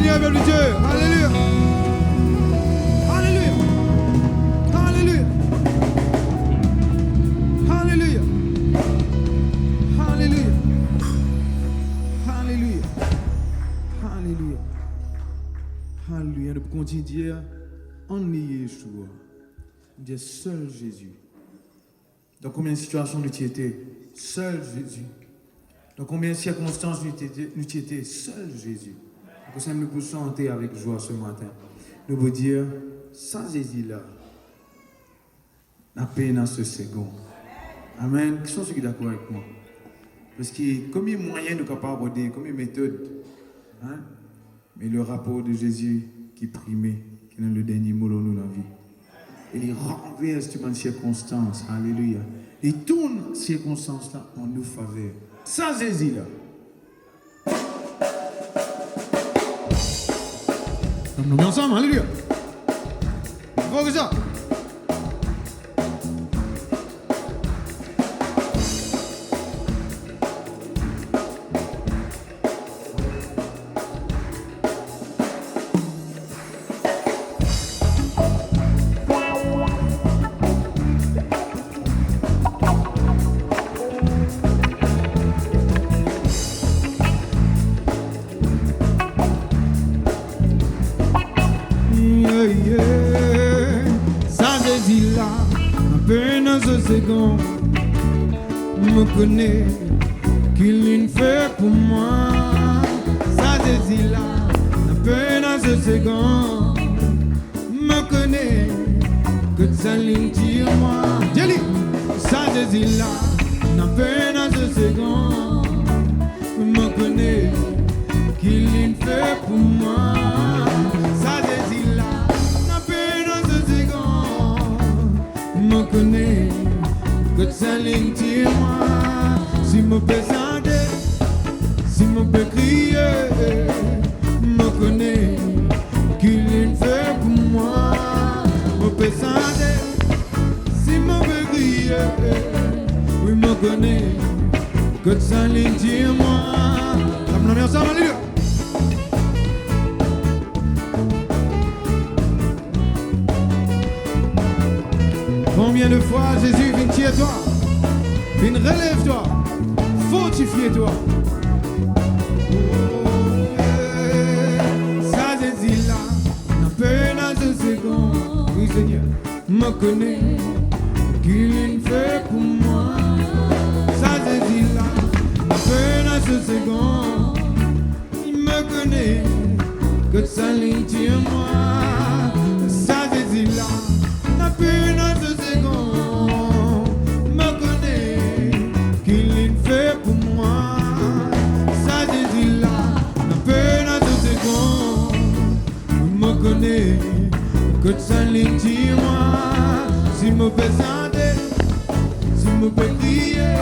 Seigneur, peuple de Dieu. Alléluia. Alléluia. Alléluia. Alléluia. Alléluia. Alléluia. Alléluia. Alléluia. Nous continuons à dire, en Yeshua. Dire seul Jésus. Dans combien de situations nous étions? Seul Jésus. Dans combien de circonstances nous étions? Seul Jésus. Pour ça, nous pouvons chanter avec joie ce matin. Nous pouvons dire, sans Jésus là, la paix dans ce second. Amen. Qui sont ceux qui sont d'accord avec moi? Parce que combien de moyens nous sommes capables d'aborder, combien de méthodes, hein? Mais le rapport de Jésus qui primait, qui est le dernier mot dans la vie. Il renverse toutes les circonstances. Alléluia. Il tourne ces circonstances-là en nous faveur. Sans Jésus là. Nous sommes ensemble. Alléluia. Faut que ça. Me connaît qu'il ne fait pour moi ça désir là la peine à ce second me connaît que ça ligne tire moi Jelly ça désir là la peine à ce second me connaît qu'il ne fait pour moi ça désir là la peine à ce second me connaît que ça ligne tire moi si me peux chanter, si me peux crier, me connaît qu'il ne fait pour moi. Me peux chanter, si me peux crier, oui me connaît que ça ligne tire moi. Comme la ensemble, alléluia. Combien de fois Jésus vient tirer toi, vient relève toi, fortifie-toi. Ça désire là, n'a peine à ce second. Oui Seigneur, me connaît qu'il ne fait pour moi. Ça désire là, n'a peine à ce second. Il me connaît que ça ligne tire moi. Ça désire là, n'a peine à ce second. Me connaît qu'il ne fait pour moi. Ça désire là, n'a peine à ce second. Il me connaît que ça ligne tire moi. Si me peut chanter, si me peut crier,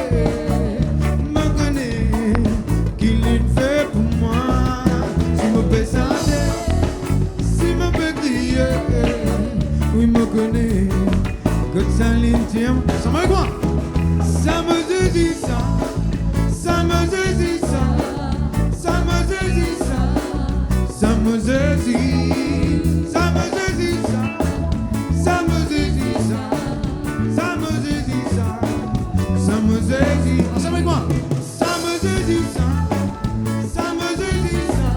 me connaît qu'il ne fait pour moi. Si me peut chanter, si me peut crier, oui me connaît que ça ligne tire moi. Ça me quoi? Ça me dit ça, ça me dit ça, ça me dit ça, ça me dit, ça me dit ça, ça me dit ça, ça me dit ça, ça me dit, ça me quoi? Ça me dit ça, ça me dit ça,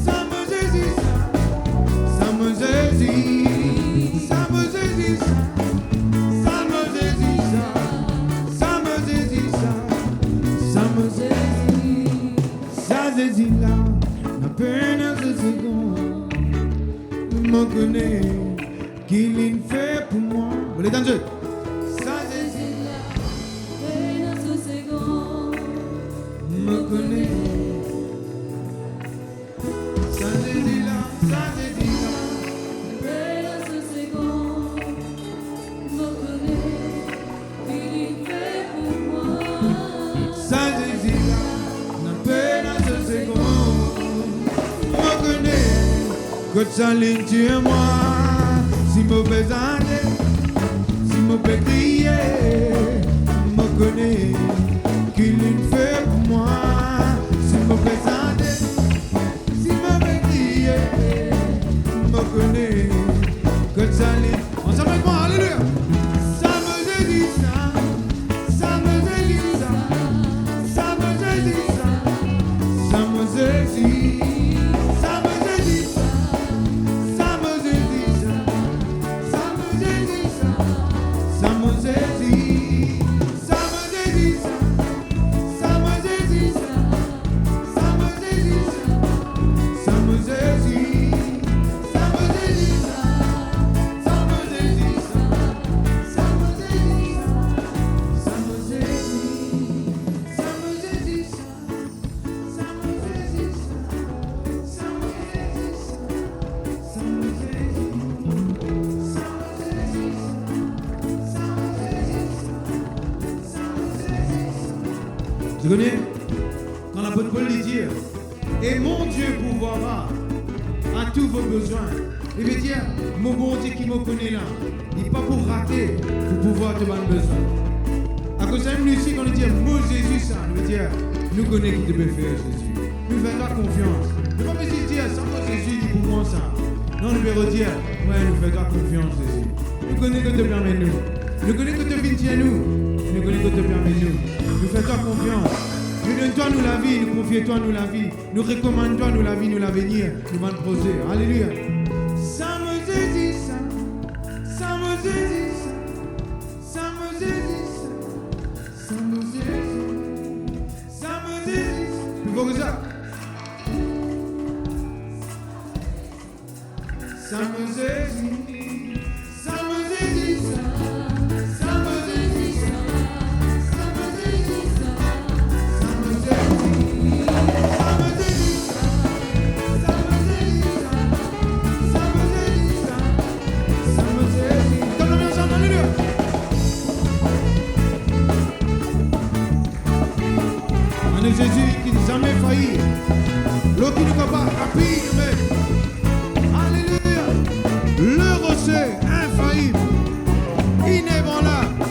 ça me dit ça, ça me dit, ça me dit ça. Me connaît qu'il ne fait pour moi. Vous l'êtes en jeu. Ça désire là, peine à ce second. Me connaît. Ça désire là, ça désire là, peine à ce second. Me connaît qu'il ne fait pour moi. Ça désire là, la peine à ce second. Me connaît. Que ça ligne tire moi. Si mauvais année, si mauvais crier, me connaît qu'il ne fait pour moi. Si mauvais année, si mauvais crier. Tu connais? Quand l'apôtre Paul dit, et mon Dieu pourvoira à tous vos besoins. Il veut dire, mon bon Dieu qui me connaît là, il n'est pas pour rater, pour pouvoir te donner besoin. À cause de ça, nous ici, quand on dit, mon Jésus, ça, il veut dire, nous connaissons qui te peut faire Jésus. Nous faisons confiance. Nous ne pouvons pas dire, sans toi Jésus, il pour moi ça. Non, nous devons dire, ouais, nous faisons confiance Jésus. Nous connaissons que te permet nous. Nous connaissons que te vient nous. Nous connaissons que te permet nous. Nous faisons confiance. Nous donne-toi nous la vie, nous confions-toi nous la vie. Nous recommandons-toi nous la vie, nous l'avenir. Nous allons poser. Alléluia. Ça me saisit ça. Ça me saisit ça. Ça me saisit ça. Ça me saisit. Ça me saisit ça. Plus fort que ça. Ça me saisit. Ça me saisit ça. Ça me saisit ça. Ça me saisit ça. Ça me saisit. Ça me saisit ça. Ça me saisit ça. Ça me saisit ça. Ça me saisit. Comme le bien ensemble, alléluia. Un Jésus qui n'a jamais failli. L'autre qui nous capable rapide, mais alléluia. Le rocher infaillible, inébranlable,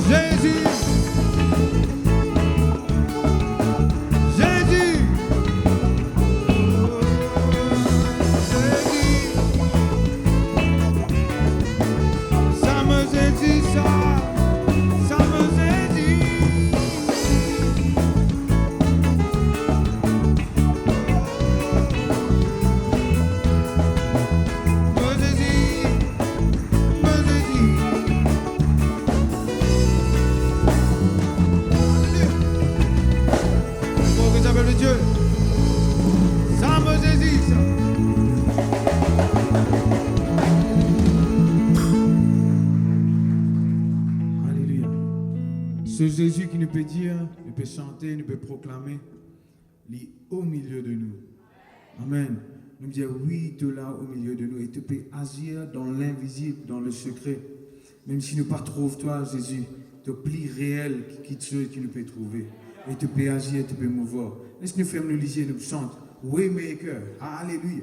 Jésus. Jésus. Jésus. Ça me saisit ça. Ça me saisit. Dieu, ça me saisit ça. Alléluia. Ce Jésus qui nous peut dire, nous peut chanter, nous peut proclamer, il est au milieu de nous. Amen. Nous dire oui, tu es là au milieu de nous et tu peux agir dans l'invisible, dans le secret. Même si nous ne pas trouve toi, Jésus, tu es plus réel qui tu nous peux trouver. Et tu peux agir, tu peux mouvoir. Laisse nous faire nous lire, nous chanter. Waymaker. Alléluia.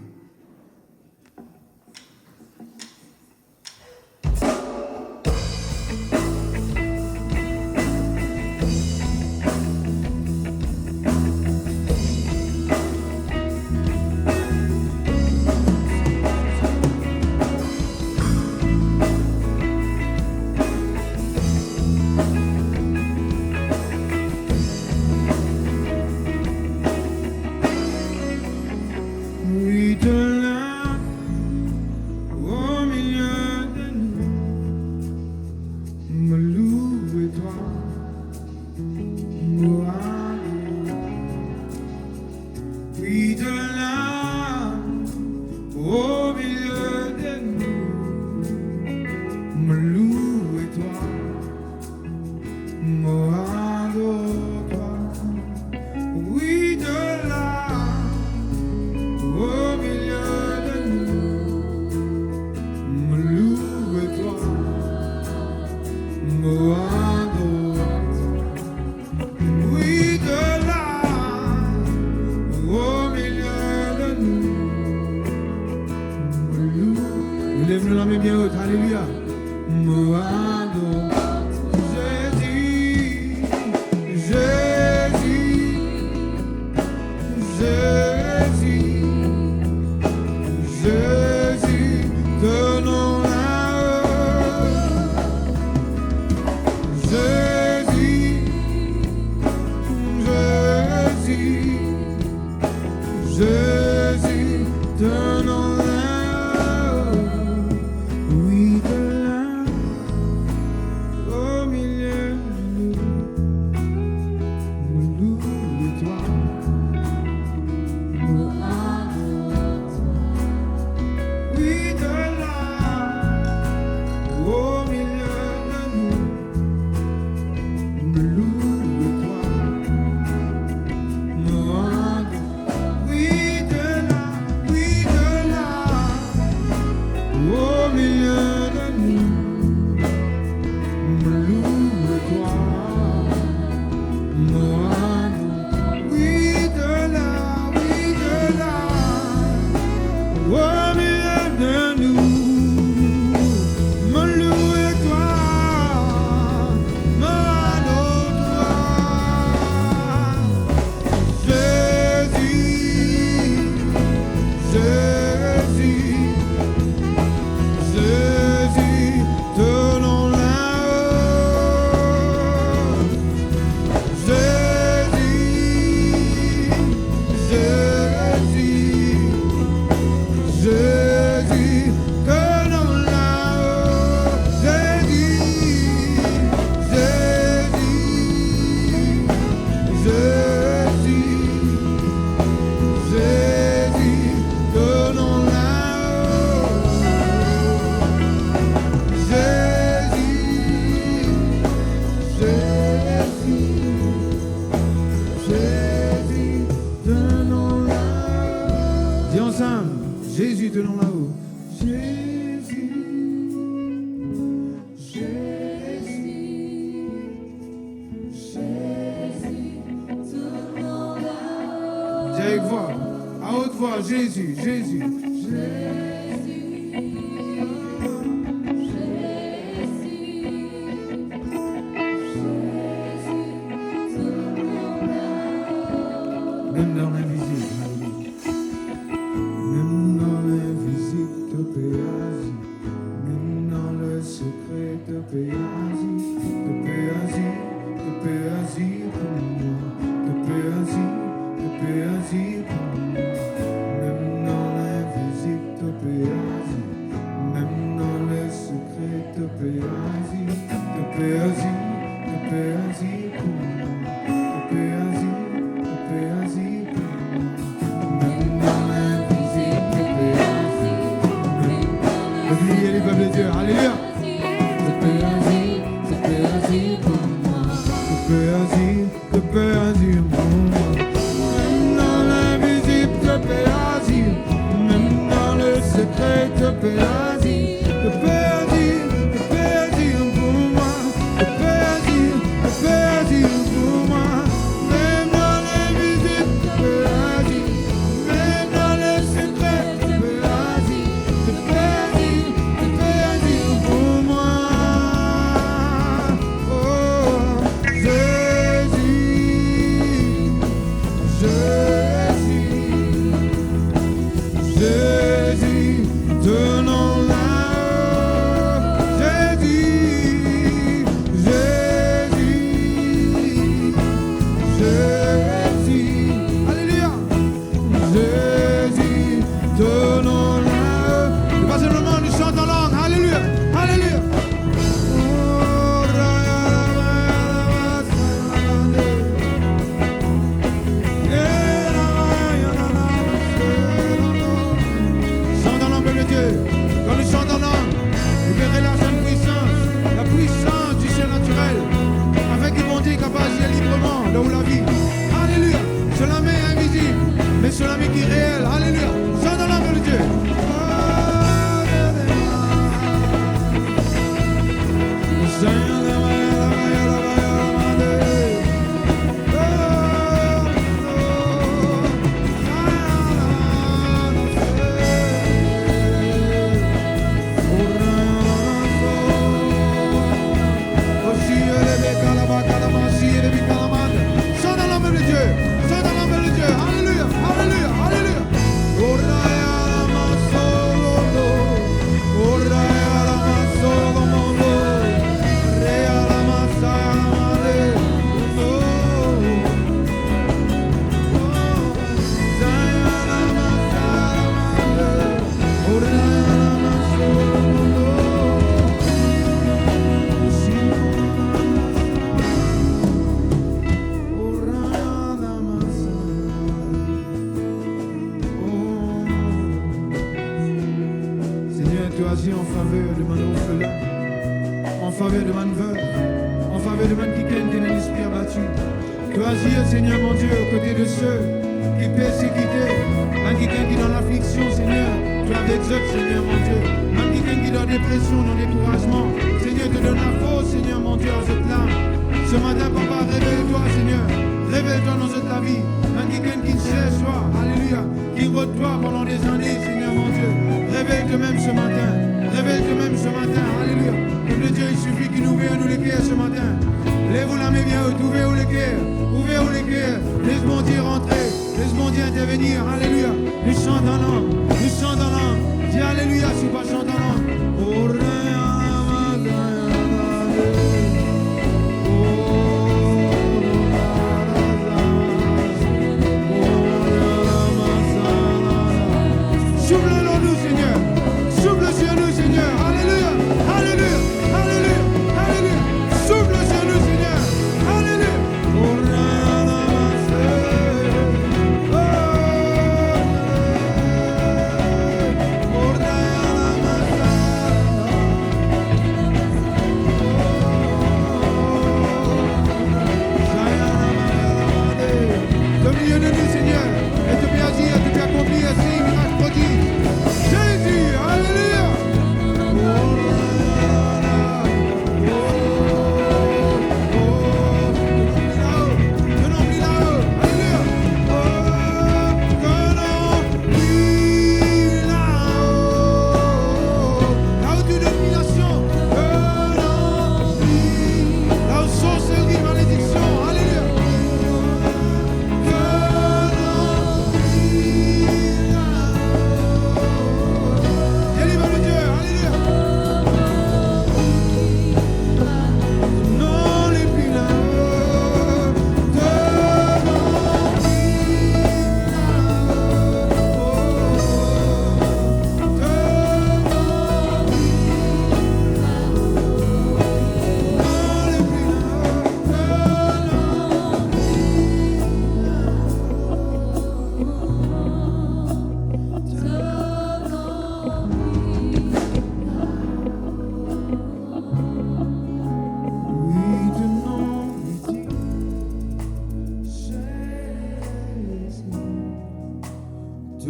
Lève-nous la main bien haute, alléluia. Jésus, Jésus, Jésus, Jésus, donnons-la. Jésus, Jésus, Jésus, donnons-la. We Jésus, tenons là-haut. Jésus, Jésus, Jésus, tenons là-haut. Dis avec voix, à haute voix, Jésus, Jésus, Jésus. Même dans l'invisible, même dans l'invisible, te paix agir. Même dans le secret, te paix agir. Te paix agir, te paix agir pour moi. Te paix agir, te paix agir pour moi. Même dans l'invisible, te paix agir. Même dans le secret, te paix agir. Te paix agir, te paix agir pour moi. Te paix agir, te paix agir. Oubliez les peuples de Dieu, alléluia. Te paix agir, te paix agir pour moi. Te paix agir, te paix agir pour moi. Même dans l'invisible, te paix agir. Même dans le secret, te paix agir. Te paix agir, te paix agir pour moi. Te paix agir, te paix agir pour moi. Même dans l'invisible, te paix agir. Même dans le secret, te paix agir. Te paix agir, te paix agir pour moi. Oh, Jésus, Jésus, Jésus, tenons là-haut. Jésus, Jésus, Jésus, alléluia. Jésus, tenons là-haut. Et pas simplement nous chantons en langue, alléluia, alléluia. Oh, chante en langue, peuple de Dieu. Quand nous chantons en langue, vous verrez la sainte puissance, la puissance du ciel naturel, afin qu'il bondit capable d'agir librement là où la vie. Alléluia. C'est la main invisible, mais c'est la main qui est réelle. Alléluia. Chante en langue, peuple de Dieu. Chante en langue, peuple de Dieu. Chante en langue, peuple de Dieu. Alléluia. Alléluia. Alléluia. Seigneur, tu agis en faveur de mon orphelin, en faveur de mon veuve, en faveur de mon quiquin qui est un esprit abattu. Tu agis, Seigneur mon Dieu, aux côtés de ceux qui persécutent, un quiquin qui est dans l'affliction, Seigneur. Tu es avec eux, Seigneur mon Dieu. Un quiquin qui est dans la dépression, dans le découragement. Seigneur, te donne la force, Seigneur mon Dieu, à cette larme. Ce matin, Papa, révèle-toi, Seigneur. Révèle-toi dans cette la vie. Un quiquin qui cherche toi, alléluia, qui rôde toi pendant des années, Seigneur mon Dieu. Révèle-toi même ce matin. Révèle-toi même ce matin, alléluia. Peuple de Dieu, il suffit qu'il nous ouvre nous les cœurs ce matin. Lève-vous la main bien haute, ouvrez-vous les cœurs. Ouvrez-vous les cœurs. Laisse mon Dieu rentrer. Laisse mon Dieu intervenir, alléluia. Nous chantons en langue. Nous chantons en langue. Dis alléluia si pas chanter en langue. Oh, souffle en nous, Seigneur. Souffle sur nous, Seigneur. Alléluia. Alléluia. Alléluia. Alléluia. Souffle sur nous, Seigneur. Alléluia. Au milieu de nous, Seigneur, et te bien agir, te bien accomplir, ces miracles prodiges.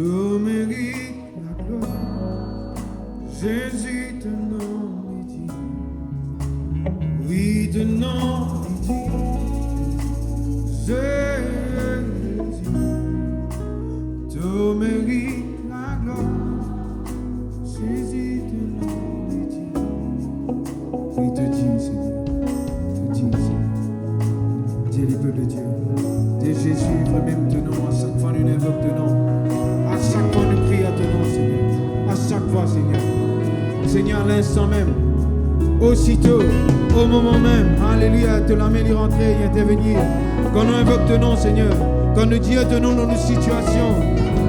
Tout mérite la gloire. Jésus, ton nom est dit. Oui, ton nom est dit. Jésus, tout mérite la gloire. Jésus, ton nom est dit. Oui, te dis, Seigneur. Te dis, Seigneur. Dis les peuples de Dieu. Dis Jésus, même ton nom. À chaque fois, nous invoquons ton nom. À chaque fois, nous prions à ton nom, Seigneur. À chaque fois, Seigneur. Seigneur, à l'instant même, aussitôt, au moment même, alléluia, te la main y rentrer et intervenir. Quand nous invoquons ton nom, Seigneur, quand nous disons ton nom dans nos situations,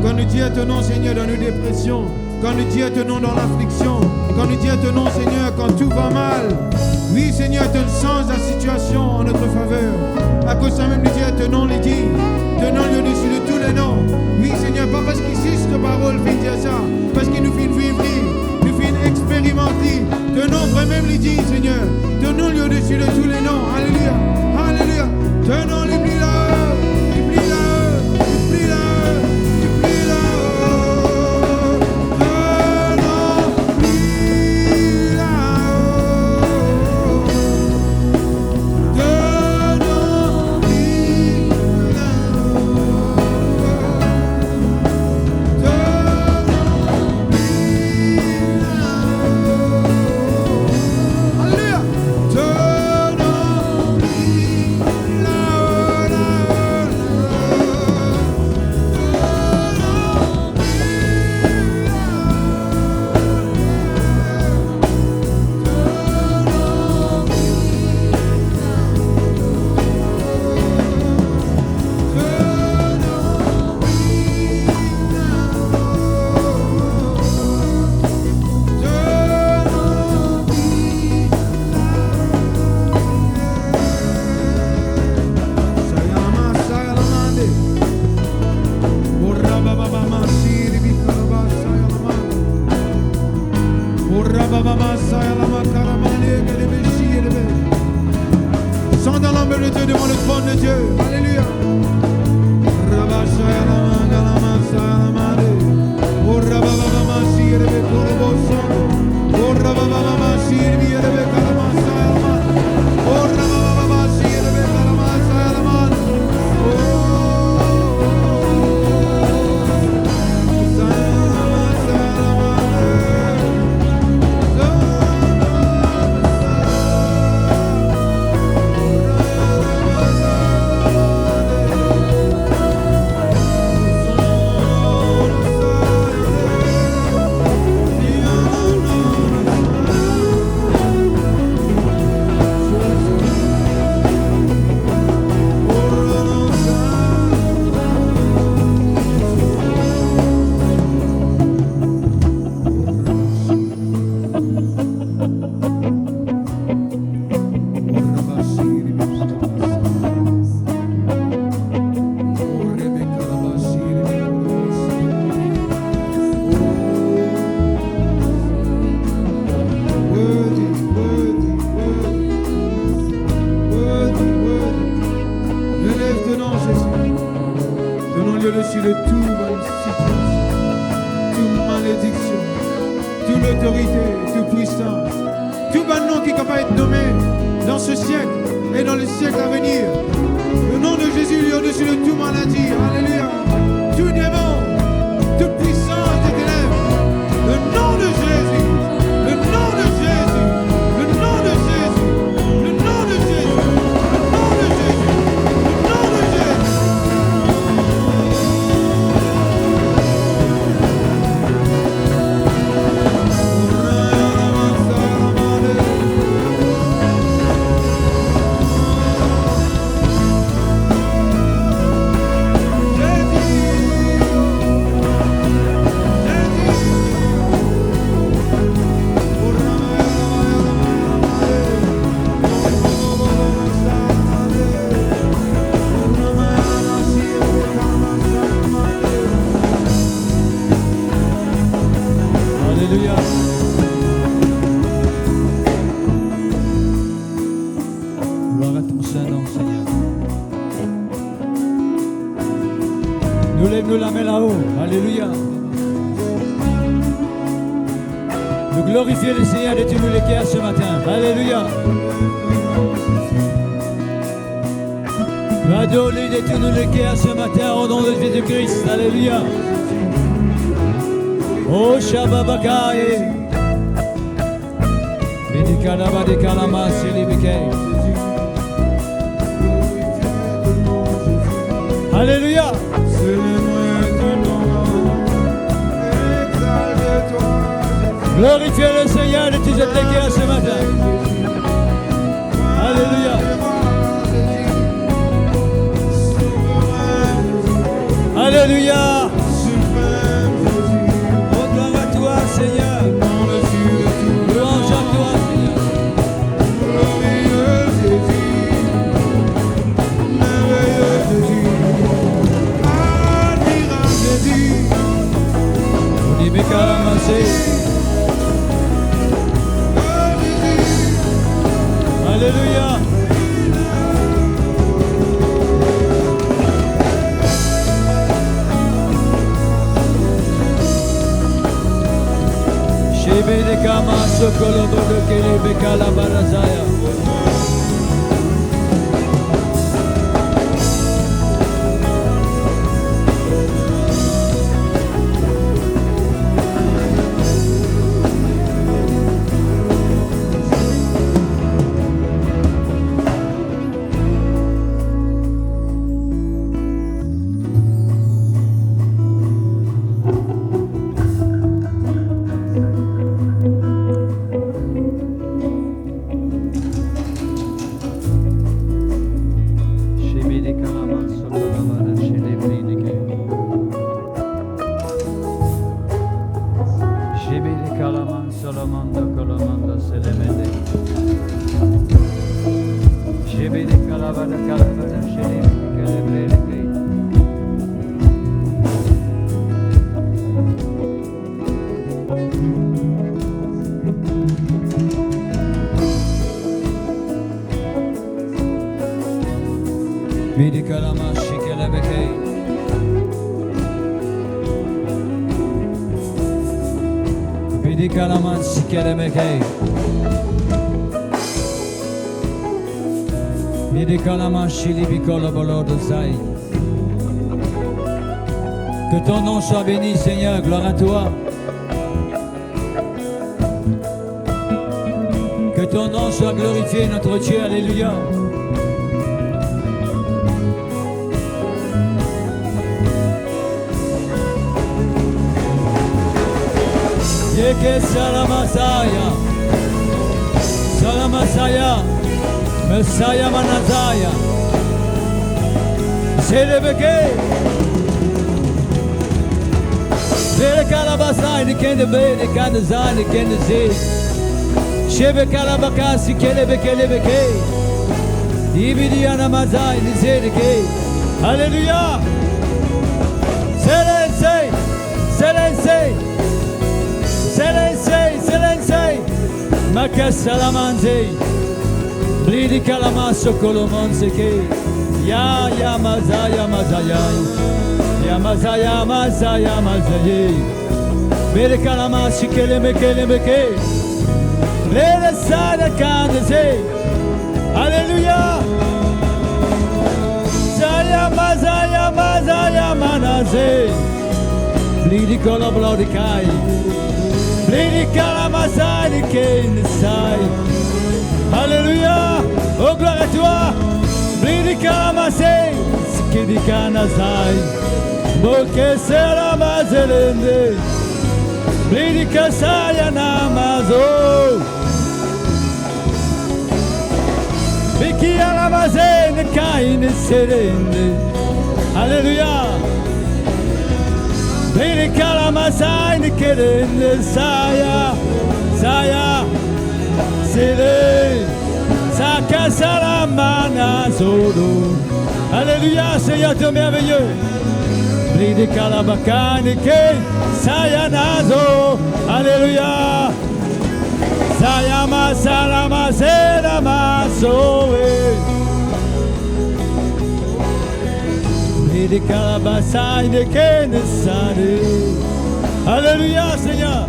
quand nous disons ton nom, Seigneur, dans nos dépressions, quand nous disons ton nom dans l'affliction, quand nous disons ton nom, Seigneur, quand tout va mal. Oui, Seigneur, tu changes la situation en notre faveur. À cause de ça même, nous disons ton nom, les dit, ton nom est au-dessus de tous les noms. Oui, Seigneur, pas parce qu'ici, cette parole fait dire ça, parce qu'il nous fait vivre, nous fait expérimenter. Ton nom, même, les dit, Seigneur, ton nom est au-dessus de tous les noms. Alléluia, alléluia. Ton nom, il plie là-haut, il plie là-haut, il plie là-haut, il plie là-haut. Ton nom plie là-haut. Ton nom plie là-haut. Ton nom plie là-haut. Alléluia. Ton nom plie là-haut. Chante dans l'ombre de Dieu devant le trône de Dieu. Alléluia. Au-dessus de toute situation, toute malédiction, toute autorité, toute puissance, tout bon nom qui est capable d'être nommé dans ce siècle et dans le siècle à venir. Le nom de Jésus est au-dessus de toute maladie. Alléluia. Tout démon, toute puissance des ténèbres. Le nom de Jésus. Le nom de Jésus. Le nom de Jésus. Le nom de Jésus. Le nom de Jésus. Le nom de Jésus. Nous lève-nous la main là-haut. Alléluia. Nous glorifions le Seigneur de tous nous les cœurs ce matin. Alléluia. Nous adorons de tous nous les cœurs ce matin au nom de Jésus-Christ. Alléluia. Oh Shabbabakai. Binikalaba de Kalama Silibike. Alléluia. Glorifiez le Seigneur de tous les cœurs ce matin. Alléluia. Alléluia. Oh, gloire à toi, Seigneur. Louange à toi, Seigneur. Glorieux Jésus, merveilleux Jésus, admirable Jésus. On dit Bécalamassé. Alléluia. Shebe de Kama Sokolobo de Kele Bekala Barazaya. Que ton nom soit béni, Seigneur, gloire à toi. Que ton nom soit glorifié, notre Dieu, alléluia. Yeke Salamasaya, Salamasaya, Messiah Manazaya, Selebeke, Vere Kalabasai, the Kendebe, the Kandazai, the Kendazi, Shebe Kalabakasi, Kelebeke, Ibidiana Mazai, the Zedeke, Hallelujah, Selense, Selense. Selense, Makasalamanze, Blidi Kalamaso Kolomonse, Ya Mazaya, Ya Mazaya, Mazaya, Mazaye, Bere Kalamasi Kelemeke, Let us sign a candidacy, Hallelujah, Zaya, Mazaya, Manaze, Blidi Koloblodikai. Lady Kalamasai, the King inside. Alléluia. Oh, gloire à toi. Lady Kalamasai, Skidi Kanazai. Moke Sera Mazelende. Lady Kasaya Namazo. Biki Alamazai, the Kain is Serende. Alléluia. Lady Kalamasai, the Kid the Saya, Sele, Saka Salamana Zolo. Alléluia, Seigneur, tu es merveilleux. Lady Kalabakani, Saya Nazo. Alléluia. Sayama Salama Selama Soe. de Karabasai de Kenesade. Alléluia, Seigneur.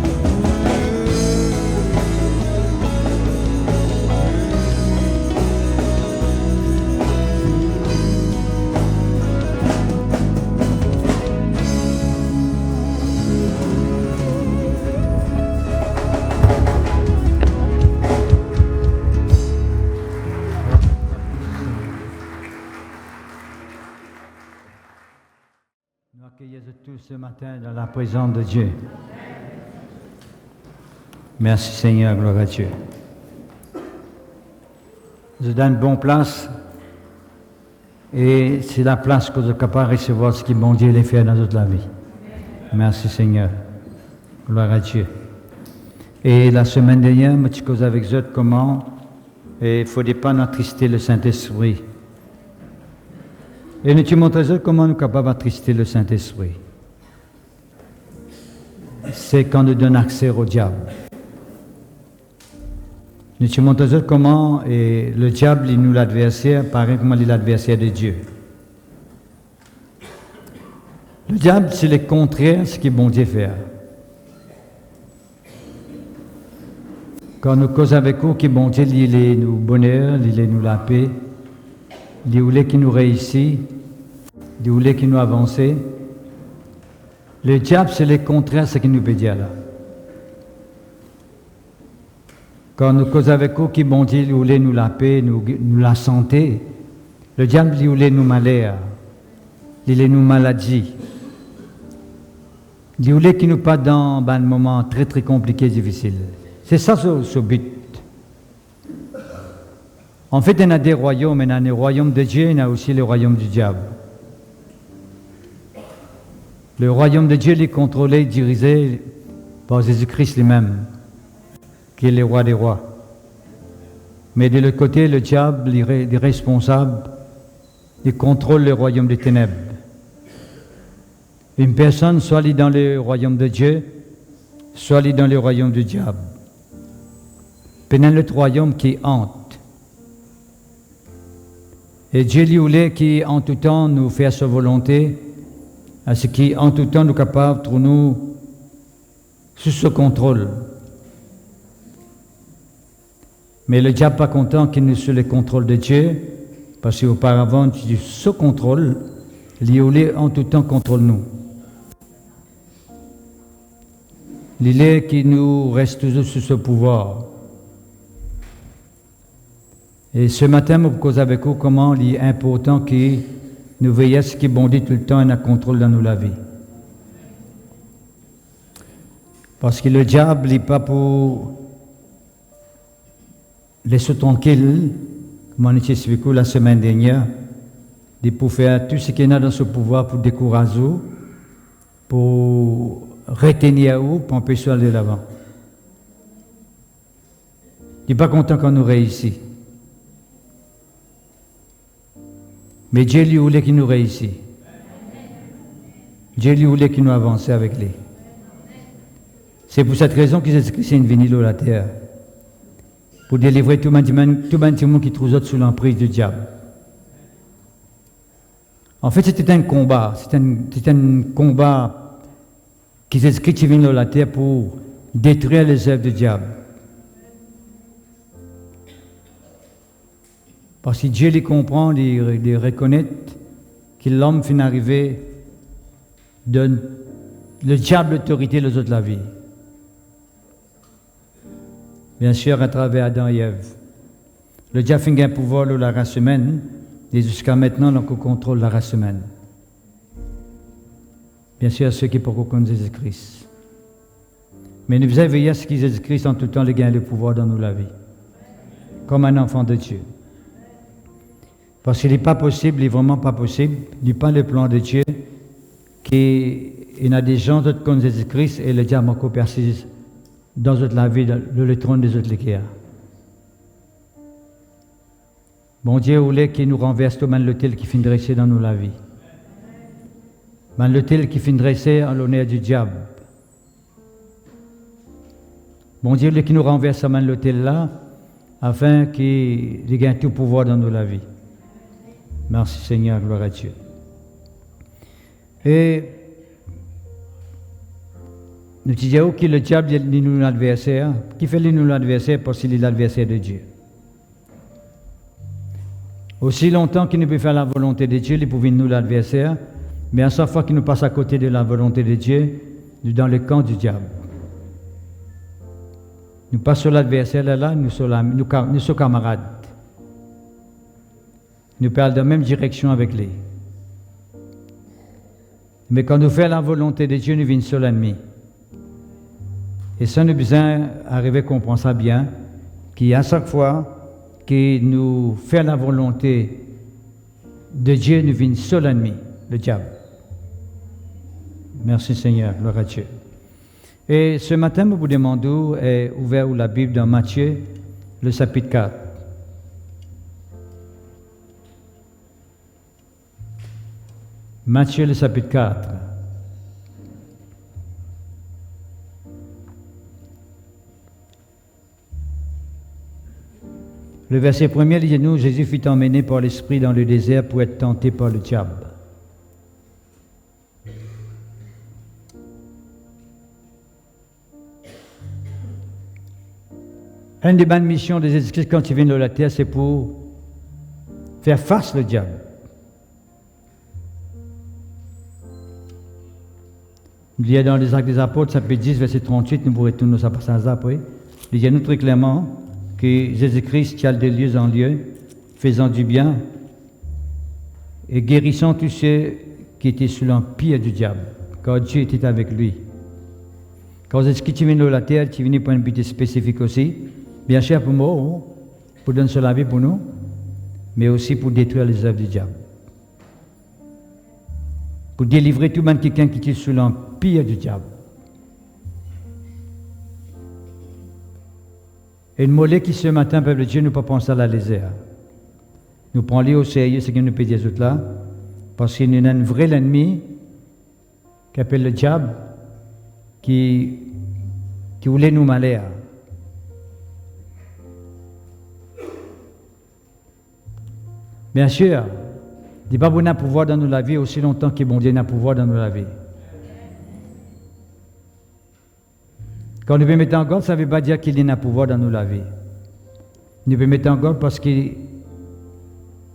Nous accueillons tous ce matin dans la présence de Dieu. Merci Seigneur, gloire à Dieu. Je donne bonne place et c'est la place que je suis capable de recevoir ce que bon Dieu les fait dans toute la vie. Merci Seigneur, gloire à Dieu. Et la semaine dernière, je cause avec vous comment il ne faut pas attrister le Saint-Esprit. Et nous te montrons comment nous sommes capables d'attrister le Saint-Esprit. C'est quand nous donnons accès au diable. Nous te montrons comment le diable est nous l'adversaire, pareil comme il est l'adversaire de Dieu. Le diable, c'est le contraire de ce que bon Dieu fait. Quand nous causons avec vous, que bon Dieu, il est nous bonheur, il est nous la paix, il voulait qu'il nous réussisse, il voulait qu'il nous avance. Le diable, c'est le contraire de ce qu'il nous peut dire là. Quand nous causons avec vous, qui bon Dieu, il voulait nous la paix, nous la santé, le diable, il voulait nous malheur, il voulait nous maladie. Il voulait qu'il nous pas dans un moment très très compliqué, difficile. C'est ça ce but. En fait, il y a des royaumes, il y a le royaume de Dieu, il y a aussi le royaume du diable. Le royaume de Dieu est contrôlé, dirigé par Jésus-Christ lui-même, qui est le roi des rois. Mais de l'autre côté, le diable, il est responsable, il contrôle le royaume des ténèbres. Une personne, soit elle est dans le royaume de Dieu, soit elle est dans le royaume du diable. Puis il y a l'autre royaume qui hante. Et Dieu lui voulait qu'en tout temps nous fasse sa volonté, à ce qu'en tout temps nous sommes capables de nous sous ce contrôle. Mais le diable n'est pas content qu'il nous sous le contrôle de Dieu, parce qu'auparavant, tu sous contrôle, il voulait en tout temps contrôle nous. Il est qui nous reste toujours sous ce pouvoir. Et ce matin, je vous cause avec vous comment il est important que nous veillions à ce qui bon Dieu tout le temps et a contrôle dans la vie. Parce que le diable n'est pas pour laisser tranquille, comme on a expliqué la semaine dernière, il est pour faire tout ce qu'il y a dans ce pouvoir pour décourager, pour retenir ou pour empêcher d'aller de l'avant. Il n'est pas content quand nous réussissons. Mais Dieu lui voulait qu'il nous réussisse. Dieu lui voulait qu'il nous avance avec lui. C'est pour cette raison que Jésus-Christ est venu sur la terre. Pour délivrer tout le monde qui trouve sous l'emprise du diable. En fait, c'était un combat. C'était un combat qui Jésus-Christ est venu sur la terre pour détruire les œuvres du diable. Parce que Dieu les comprend, les reconnaît que l'homme finit arriver, donne le diable l'autorité les autres la vie. Bien sûr, à travers Adam et Ève. Le diable finit un pouvoir sur la race humaine, et jusqu'à maintenant, on contrôle la race humaine. Bien sûr, ceux qui pourront connaître Jésus-Christ. Mais nous devons veiller à ce que Jésus-Christ, en tout temps, gagne le pouvoir dans nos vies. Comme un enfant de Dieu. Parce qu'il n'est pas possible, il n'est vraiment pas possible, il n'est pas le plan de Dieu, qu'il y a des gens d'autres comme Jésus-Christ et le diable encore persiste dans la vie, dans le trône des autres l'équerre. Bon Dieu voulait qu'il nous renverse tout l'autel qui finit dressé dans nos la vie. L'autel qui finit dressé en l'honneur du diable. Bon Dieu voulait qu'il nous renverse l'autel là, afin qu'il gagne tout pouvoir dans nos la vie. Merci Seigneur, gloire à Dieu. Et nous disons que le diable est nous l'adversaire. Qui fait nous l'adversaire parce qu'il est l'adversaire de Dieu. Aussi longtemps qu'il ne peut faire la volonté de Dieu, il peut nous l'adversaire. Mais à chaque fois qu'il nous passe à côté de la volonté de Dieu, nous dans le camp du diable. Nous passons sur l'adversaire là, nous sommes camarades. Nous parlons dans la même direction avec lui. Mais quand nous faisons la volonté de Dieu, nous venons sur l'ennemi. Et ça, nous avons besoin d'arriver à comprendre ça bien, qu'à chaque fois que nous faisons la volonté de Dieu, nous venons sur l'ennemi, le diable. Merci Seigneur, gloire à Dieu. Et ce matin, nous vous demandons, est ouvert la Bible dans Matthieu, le chapitre 4. Matthieu, le chapitre 4. Le verset 1er dit nous, Jésus fut emmené par l'Esprit dans le désert pour être tenté par le diable. Une des bonnes missions de Jésus-Christ quand il vient de la terre, c'est pour faire face au diable. Il y a dans les Actes des Apôtres, chapitre 10, verset 38, nous vous retournons ça passage après. Il y a nous très clairement que Jésus-Christ tient de lieu en lieu, faisant du bien et guérissant tous ceux qui étaient sous l'empire du diable, car Dieu était avec lui. Quand Jésus-Christ vient de la terre, il vient pour un but spécifique aussi, bien sûr pour moi, pour donner la vie pour nous, mais aussi pour détruire les œuvres du diable. Pour délivrer tout le monde quelqu'un qui est sous l'empire du diable. Et une mollet qui ce matin, peuple de Dieu, nous pas penser à la légère. Nous prenons au sérieux ce que nous peut dire tout là, parce qu'il y a un vrai ennemi qui appelle le diable, qui voulait nous malheur. Bien sûr, il n'est pas bon à pouvoir dans la vie aussi longtemps que bon Dieu n'a pouvoir dans la vie. Quand nous pouvons mettre en garde, ça ne veut pas dire qu'il n'a pouvoir dans la vie. Nous pouvons mettre en garde parce que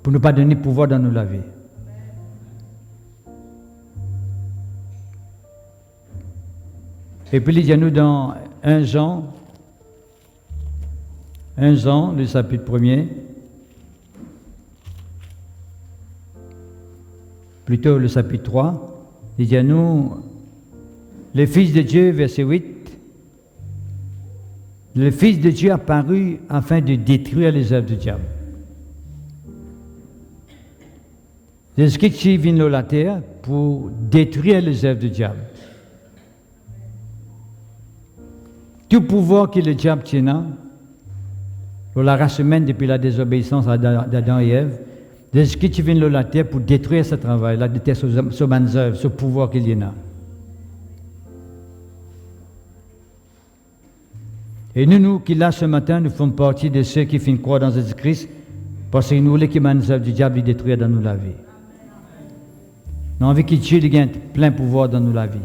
pour ne pas donner pouvoir dans la vie. Et puis il y a nous dans 1 Jean, le chapitre 1er, plutôt le chapitre 3, il y a nous, le Fils de Dieu, verset 8, le Fils de Dieu apparut afin de détruire les œuvres du diable. Jésus-Christ est venu sur la terre pour détruire les œuvres du diable. Tout pouvoir que le diable tient, pour la race humaine depuis la désobéissance d'Adam et Ève, Jésus-Christ est venu sur la terre pour détruire ce travail, détruire ce bonnes œuvres, ce pouvoir qu'il y a. Et nous qui là ce matin, nous faisons partie de ceux qui finissent croire dans Jésus-Christ parce que nous voulons que les œuvres du diable détruire dans nous la vie. Nous avons envie que Dieu gagne plein pouvoir dans nous la vie.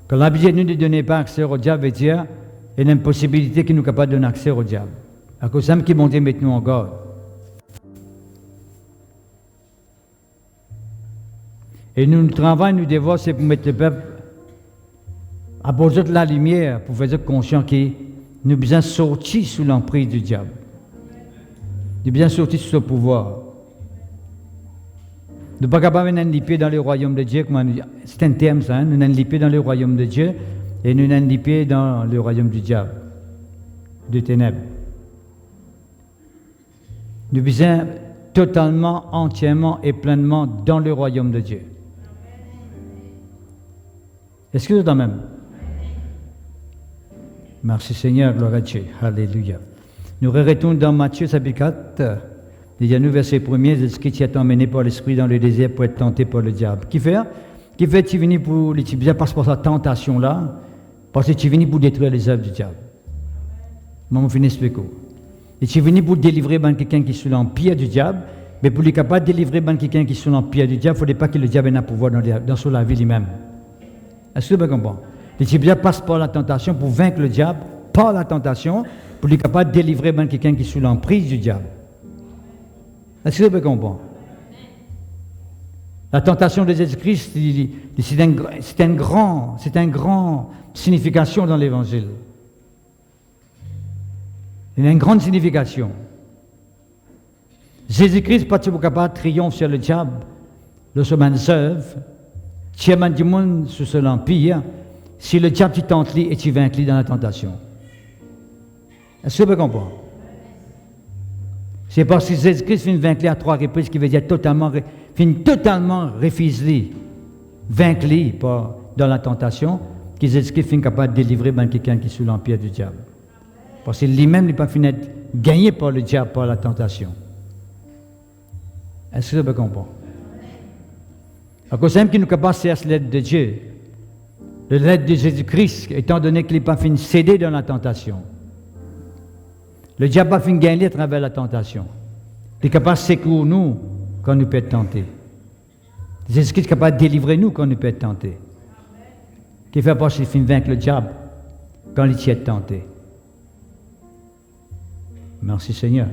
Quand la Bible nous ne donne pas accès au diable, veut dire qu'il y a une possibilité que nous sommes capables de donner accès au diable. À cause de ça, qui bon Dieu met nous en garde. Et nous travaillons, nous devons, c'est pour mettre le peuple à poser de la lumière, pour faire conscient que nous avons besoin de sortir sous l'emprise du diable. Nous avons besoin de sortir sous ce pouvoir. Nous ne sommes pas capables de nous dans le royaume de Dieu, c'est un terme ça, nous sommes lippés dans le royaume de Dieu et nous sommes lippés dans le royaume du diable, de ténèbres. Nous besoin totalement, entièrement et pleinement dans le royaume de Dieu. Est-ce que vous êtes en même? Merci Seigneur, gloire à Dieu. Alléluia. Nous retournons dans Matthieu chapitre 4. Il y a nous verset 1er, Jésus-Christ est emmené par l'Esprit dans le désert pour être tenté par le diable. Qui fait tu venu pour les bien parce que cette tentation là, parce que tu venu pour détruire les œuvres du diable. Moi, je finis expliquer. Et tu venu pour délivrer quelqu'un qui est sous l'empire du diable, Mais pour être capable de délivrer quelqu'un qui est sous l'empire du diable, il ne faudrait pas que le diable ait un pouvoir dans la vie lui-même. Est-ce que vous comprenez? Le diable passe par la tentation pour vaincre le diable, par la tentation, pour être capable de délivrer quelqu'un qui est sous l'emprise du diable. Est-ce que vous comprenez? La tentation de Jésus-Christ, c'est une grande signification dans l'Évangile. Il y a une grande signification. Jésus-Christ, pas capable de triompher sur le diable, le chemin œuvre, chemin du monde sous l'empire, si le diable tu tente et tu vaincs dans la tentation. Est-ce que vous comprenez? C'est parce que Jésus-Christ vient vaincre à 3 reprises, qui veut dire totalement refusé, vaincre dans la tentation, que Jésus-Christ est capable de délivrer quelqu'un qui est sous l'empire du diable. Parce que lui-même n'est pas fini d'être gagné par le diable, par la tentation. Est-ce que vous comprenez? À cause même qu'il nous capable de faire l'aide de Dieu, l'aide de Jésus-Christ, étant donné qu'il n'est pas fini de céder dans la tentation. Le diable n'a pas fini de gagner à travers la tentation. Il est capable de secourir nous quand nous peut être tentés. Jésus-Christ est capable de délivrer nous quand nous peut être tentés. Qui fait pas qu'il finit de vaincre le diable quand il est tenté. Merci Seigneur.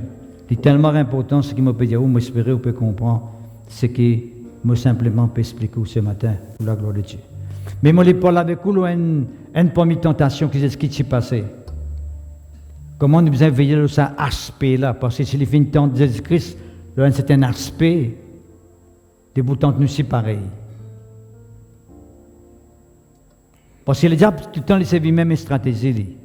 C'est tellement important ce qui me peut dire, ou m'espérer, ou peut comprendre, ce qui me simplement peut expliquer ce matin, pour la gloire de Dieu. Mais moi, je parle avec vous, une première tentation qui s'est passée. Comment nous devons veiller sur cet aspect-là, parce que si les fins de temps de Jésus-Christ, c'est un aspect de vous tenter nous si pareil. Parce que le diable, tout le temps, il servit même une stratégie.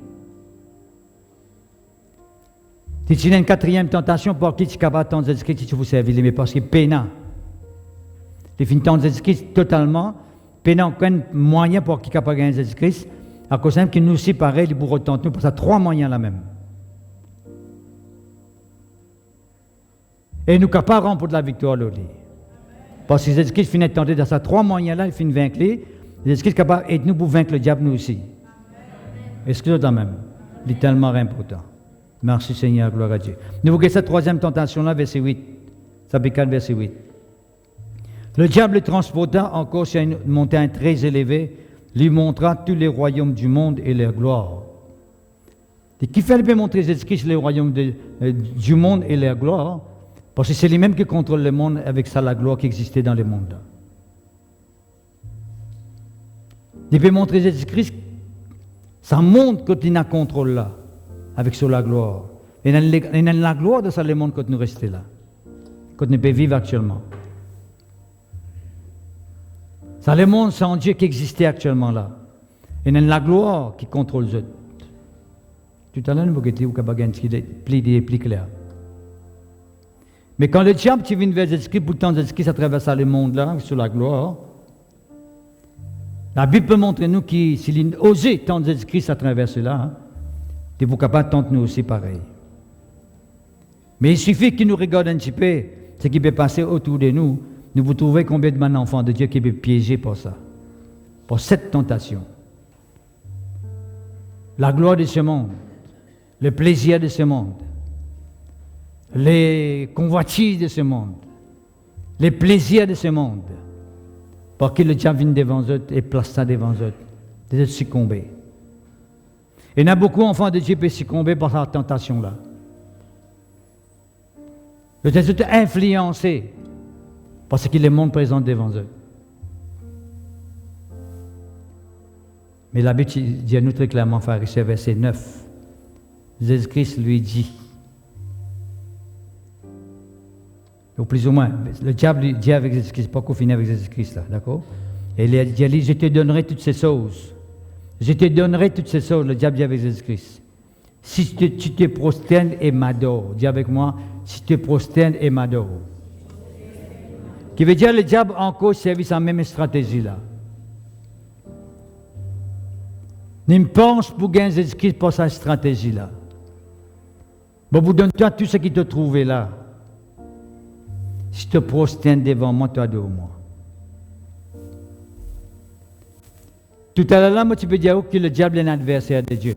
Si tu as une quatrième tentation, pour qui tu es capable de Jésus-Christ, si tu vous servir, mais parce que pénant. Les fins de temps de Jésus-Christ, totalement, pénant aucun moyen pour qui est capable de gagner Jésus-Christ, à cause même qu'il nous aussi pareil, il vous retente nous, parce qu'il y a 3 moyens là même. Et nous sommes capables de remporter la victoire là. Parce que Jésus-Christ finit de tenter dans ces 3 moyens-là, il finit de vaincre. Jésus-Christ est capable d'aider nous pour vaincre le diable nous aussi. Est-ce que c'est quand même? C'est tellement important. Merci Seigneur, gloire à Dieu. Nous voyons cette 3e tentation-là, verset 8. Chapitre 4, verset 8. Le diable le transporta encore sur une montagne très élevée, lui montra tous les royaumes du monde et leur gloire. Et qui fait bien montrer Jésus-Christ les royaumes du monde et leur gloire? Parce que c'est lui-même qui contrôle le monde avec ça, la gloire qui existait dans le monde. Il peut montrer Jésus-Christ, ça montre qu'il a contrôle là, avec sur la gloire. Et la gloire de ça, le monde quand nous restons là, quand nous pouvons vivre actuellement. C'est le monde sans Dieu qui existait actuellement là. Et la gloire qui contrôle les autres. Tout à l'heure, nous avons dit que plus clair. Mais quand le diable vient vers Jésus-Christ, pour le temps de Jésus-Christ à travers le monde-là, sur la gloire, la Bible peut montrer nous que s'il a osé tendre Jésus-Christ à travers cela, il est capable de tenter nous aussi pareil. Mais il suffit qu'il nous regarde un petit peu, ce qui peut passer autour de nous, nous vous trouvez combien de enfants de Dieu qui peut piéger pour ça, pour cette tentation. La gloire de ce monde, le plaisir de ce monde, les convoitises de ce monde, les plaisirs de ce monde, pour que le diable vienne devant eux et place ça devant eux, de succomber. Et il y a beaucoup d'enfants de Dieu qui peuvent succomber par cette tentation-là. Ils sont influencés par ce que le monde présente devant eux. Mais la Bible dit à nous très clairement, frère, c'est verset 9. Jésus-Christ lui dit, ou plus ou moins, le diable dit avec Jésus-Christ, pas qu'on finit avec Jésus-Christ là, d'accord? Et il a dit, je te donnerai toutes ces choses. Je te donnerai toutes ces choses, le diable dit avec Jésus-Christ. Si tu te prosternes et m'adores, dis avec moi, si tu te prosternes et m'adores. Qui veut dire le diable a encore servi sa même stratégie là. Il pense pour gagner Jésus-Christ pour sa stratégie là. Bon, vous donne toi tout ce qui te trouvait là. Si tu te prosternes devant moi, tu adores moi. Tout à l'heure, moi, tu peux dire que le diable est un adversaire de Dieu.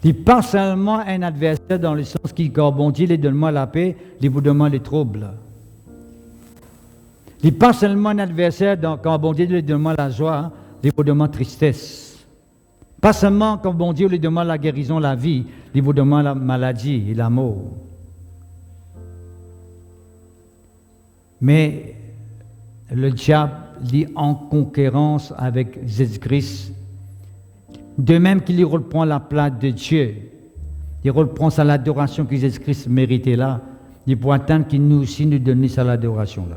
Il n'est pas seulement un adversaire dans le sens qu'il, quand bon Dieu, il donne-moi la paix, il vous demande les troubles. Il n'est pas seulement un adversaire quand bon Dieu lui demande la joie, il vous demande tristesse. Pas seulement quand bon Dieu lui demande la guérison, la vie, il vous demande la maladie et la mort. Mais le diable est en concurrence avec Jésus-Christ. De même qu'il reprend la place de Dieu, il reprend ça l'adoration que Jésus-Christ méritait là, il peut attendre qu'il nous aussi nous donne ça l'adoration là.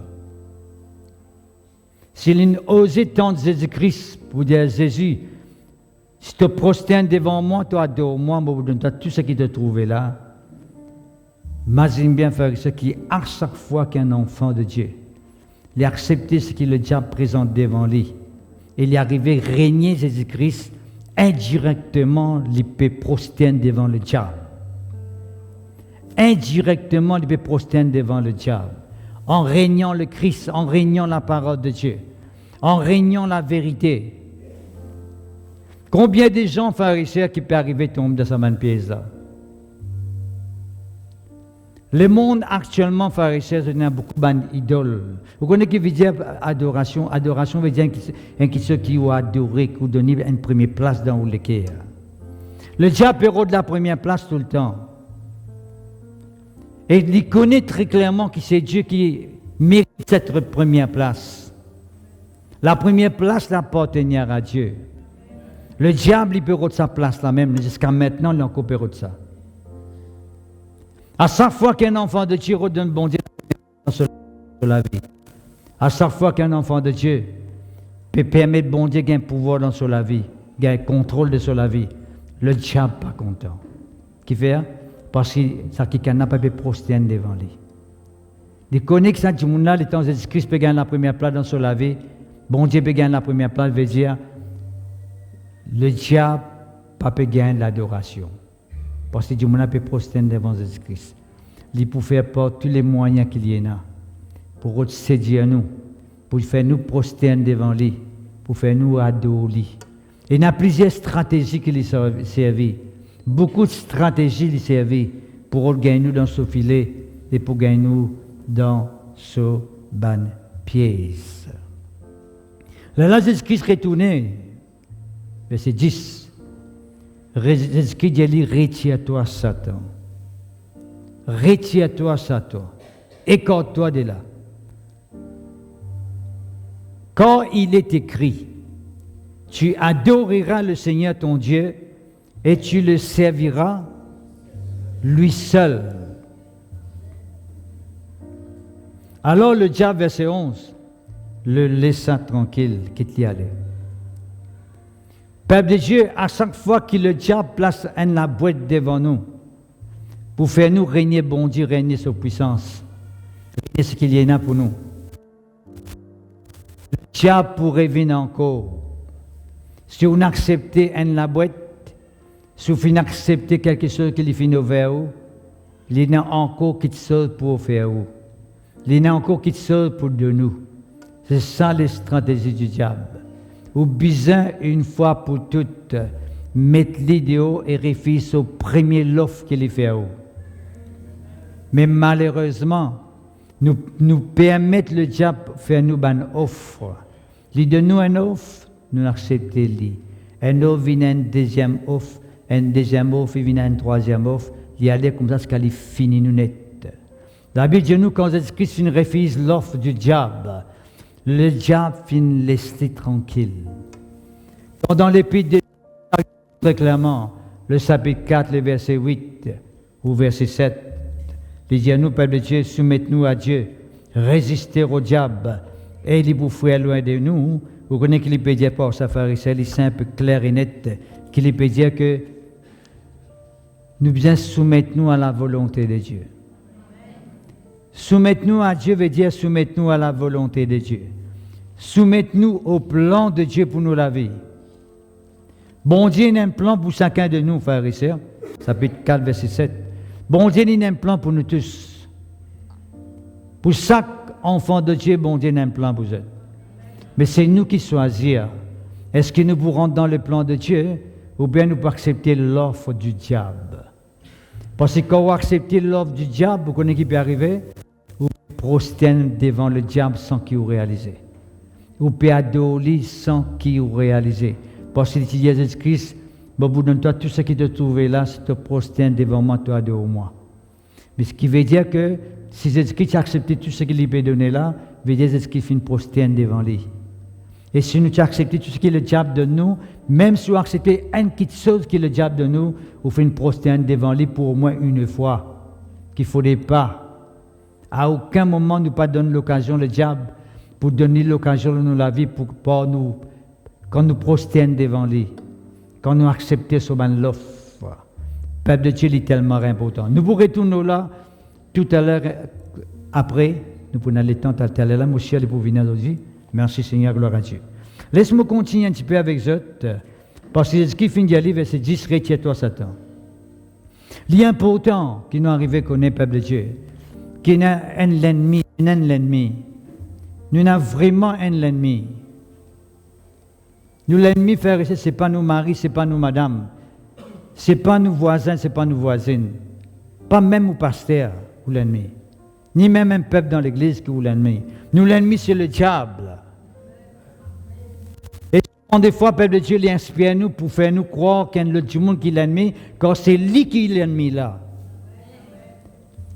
S'il osait tendre Jésus-Christ pour dire Jésus, si tu te prosternes devant moi, tu adores moi, je vous donne tout ce qui te trouvé là. Imagine bien faire ce qui, à chaque fois qu'un enfant de Dieu, il a accepté ce que le diable présente devant lui, et il est arrivé à régner Jésus-Christ, indirectement, il peut prosterner devant le diable. Indirectement, il peut prosterner devant le diable. En régnant le Christ, en régnant la parole de Dieu, en régnant la vérité. Combien de gens pharisiens qui peuvent arriver à tomber dans sa même pièce là? Le monde actuellement pharisien, il y a beaucoup d'idoles. Vous connaissez ce qui veut dire adoration? Adoration veut dire ceux qui ont adoré, qui ont donné une première place dans le cœur. Le diable hérode la première place tout le temps. Et il connaît très clairement que c'est Dieu qui mérite cette première place. La première place appartenait à Dieu. Le diable, il peut hérode sa place là même. Jusqu'à maintenant, il a encore hérode ça. À chaque fois qu'un enfant de Dieu redonne bon Dieu sur la vie, à chaque fois qu'un enfant de Dieu peut permettre bon Dieu un pouvoir dans sur la vie, un contrôle de sur la vie, le diable pas content. Qui fait? Parce que ça qui n'a pas pu prosterner devant lui. Il connaît que ça du monde là, le temps de Jésus-Christ peut gagner la première place dans sur la vie, bon Dieu peut gagner la première place, veut dire le diable pas peut gagner l'adoration. Parce que Dieu peut prosterner devant Jésus-Christ. Il peut faire par tous les moyens qu'il y en a pour séduire nous, pour faire nous prosterner devant lui, pour faire nous adorer lui. Et il y a plusieurs stratégies qui lui servent. Beaucoup de stratégies lui servent pour gagner nous dans ce filet et pour gagner nous dans ce ban pièce. Là, Jésus-Christ retourné, verset 10. Jésus-Christ dit, retire-toi, Satan. Retire-toi, Satan. Écarte-toi de là. Quand il est écrit, tu adoreras le Seigneur ton Dieu et tu le serviras lui seul. Alors le diable, verset 11, le laissa tranquille, qu'il y allait. Peuple de Dieu, à chaque fois que le diable place une boîte devant nous, pour faire nous régner, bon Dieu, régner sa puissance, régner ce qu'il y en a pour nous. Le diable pourrait venir encore. Si on accepte une boîte, si on accepte quelque chose qui fait nous vers vous, il y a encore quelque chose pour faire vous. Il y a encore quelque chose pour de nous. C'est ça les stratégies du diable. Ou besoin, une fois pour toutes, mettre l'idéal et réfléchir au premier l'offre qu'il fait à vous. Mais malheureusement, nous permettre le diable de faire nous une offre. Il donne nous une offre, nous acceptons lui. Un offre vient une deuxième offre, une deuxième offre vient une troisième offre. Il y a comme ça, ce qu'elle finit nous net. La Bible dit nous, quand Jésus-Christ refuse l'offre du diable, le diable finit laisser tranquille. Dans l'épître de très clairement, le chapitre 4, le verset 8 ou verset 7, il dit à nous, Père de Dieu, soumettez-nous à Dieu, résistez au diable, et il vous fait loin de nous. Vous connaissez qu'il peut dire par sa pharisée, il est simple, clair et net, qu'il peut dire que nous devons soumettre-nous à la volonté de Dieu. Soumettre-nous à Dieu veut dire soumettre-nous à la volonté de Dieu. Soumettre-nous au plan de Dieu pour nous la vie. Bon Dieu a un plan pour chacun de nous, frères et sœurs. Chapitre 4, verset 7. Bon Dieu a un plan pour nous tous. Pour chaque enfant de Dieu, bon Dieu a un plan pour eux. Mais c'est nous qui choisissons. Est-ce que nous pourrons rentrer dans le plan de Dieu ou bien nous pouvons accepter l'offre du diable. Parce que quand vous acceptez l'offre du diable, vous connaissez qui peut arriver? Vous prosternez devant le diable sans qu'il vous réalise. Vous pouvez adorer sans qu'il vous réalise. Parce que si Jésus-Christ, vous donne toi tout ce qui te trouve là, si tu prosternes devant moi, tu adores moi. Mais ce qui veut dire que si Jésus-Christ a accepté tout ce qu'il lui peut donner là, veut dire que Jésus-Christ fait une prosterne devant lui. Et si nous acceptons tout ce qui est le diable de nous, même si nous acceptons une petite chose qui est le diable de nous, on fait une prosterne devant lui pour au moins une fois. Qu'il ne faudrait pas. À aucun moment nous pas donner l'occasion, le diable, pour donner l'occasion de nous la vie, pour pas nous, quand nous prosterne devant lui, quand nous acceptons ce l'offre. Le peuple de Dieu est tellement important. Nous pourrons retourner là, tout à l'heure, après, nous pourrons aller tant à l'heure là, mon cher, pour venir aujourd'hui. Merci Seigneur, gloire à Dieu. Laisse-moi continuer un petit peu avec eux, parce que ce qui finit d'aller, verset 10, retiens-toi Satan. L'important qui nous arrive à connaître le peuple de Dieu, qui n'a un l'ennemi, nous avons vraiment un l'ennemi. Nous l'ennemi, frère, ce n'est pas nos maris, ce n'est pas nos madames, ce n'est pas nos voisins, ce n'est pas nos voisines, pas même nos pasteurs ou l'ennemi, ni même un peuple dans l'église qui est l'ennemi. Nous, l'ennemi, c'est le diable. Et des fois, le peuple de Dieu l'inspire nous pour faire nous croire qu'il y a l'autre monde qui est l'ennemi, car c'est lui qui est l'ennemi là.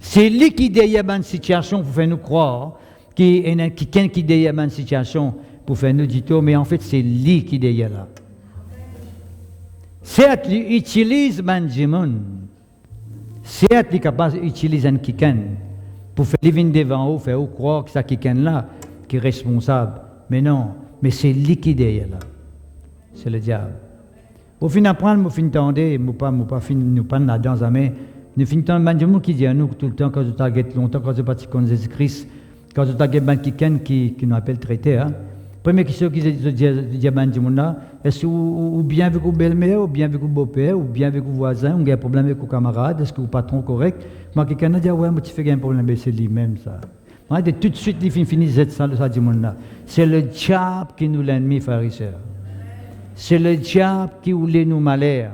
C'est lui qui est derrière une situation pour faire nous croire qu'il y a quelqu'un qui est derrière une situation pour faire nous dire tout, mais en fait, c'est lui qui est derrière là. Certes, il utilise un démon. Certes, il est capable d'utiliser un quelqu'un pour faire venir devant vous, faire vous croire que c'est quelqu'un là qui est responsable. Mais non, mais c'est lui qui est derrière là. C'est le diable. Au fin d'apprendre, au fin d'entendre, nous pas là-dedans, mais nous finissons par dire qui dit à nous tout le temps, quand tu as longtemps, quand tu as parti contre Jésus-Christ, quand tu as quelqu'un qui nous appelle traité, hein. Première question qui dit à est-ce que ou bien avec vos belle-mère, ou bien avec vos beaux-pères, ou bien avec vos voisins, ou il y a un problème avec vos camarades, est-ce que vous patron correct? Moi, quelqu'un a dit, ouais, moi, tu fais un problème, mais c'est lui-même, ça. Moi, tout de suite, il finit ça dit là. C'est le diable qui nous l'ennemi, frères et sœurs. C'est le diable qui voulait nous malheur.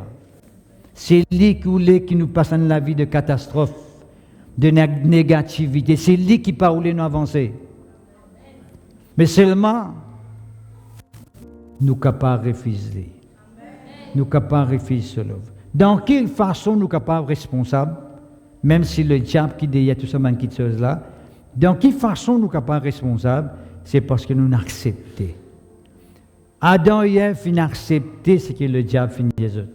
C'est lui qui voulait qu'il nous passe dans la vie de catastrophe, de négativité. C'est lui qui ne voulait nous avancer. Mais seulement, nous sommes capables de refuser. Nous sommes capables de refuser cela. Dans quelle façon nous sommes capables de responsables, même si le diable qui dit tout ça, qui chose là, dans quelle façon nous sommes capables de responsables, c'est parce que nous acceptons. Adam et Ève ont accepté ce que le diable finit les autres.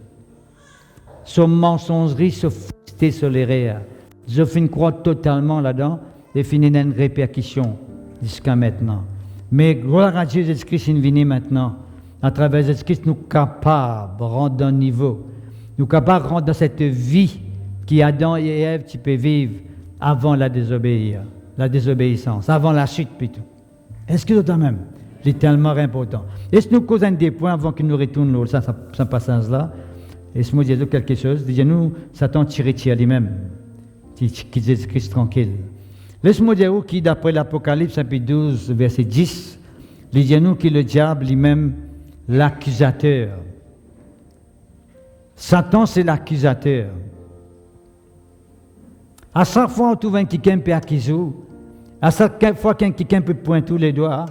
Son mensongerie se foutait sur les rires. Ils ont croire totalement là-dedans et finit dans une répercussion jusqu'à maintenant. Mais gloire à Dieu, Jésus-Christ est venu maintenant. À travers Jésus-Christ, nous sommes capables de rendre un niveau. Nous sommes capables de rendre dans cette vie qui Adam et Ève tu peux vivre avant la désobéissance, avant la chute plutôt. Est-ce que c'est même? C'est tellement important. Est-ce que nous causons des points avant que nous retournions ça passage-là? Est-ce que nous disons quelque chose? Disons-nous, Satan tire à lui-même, qui Jésus-Christ tranquille. Laisse-moi dire qui, d'après l'Apocalypse, chapitre 12, verset 10, il dit nous que le diable lui-même, l'accusateur. Satan, c'est l'accusateur. À chaque fois on trouve quelqu'un peut accuser, à chaque fois quelqu'un peut pointer les doigts,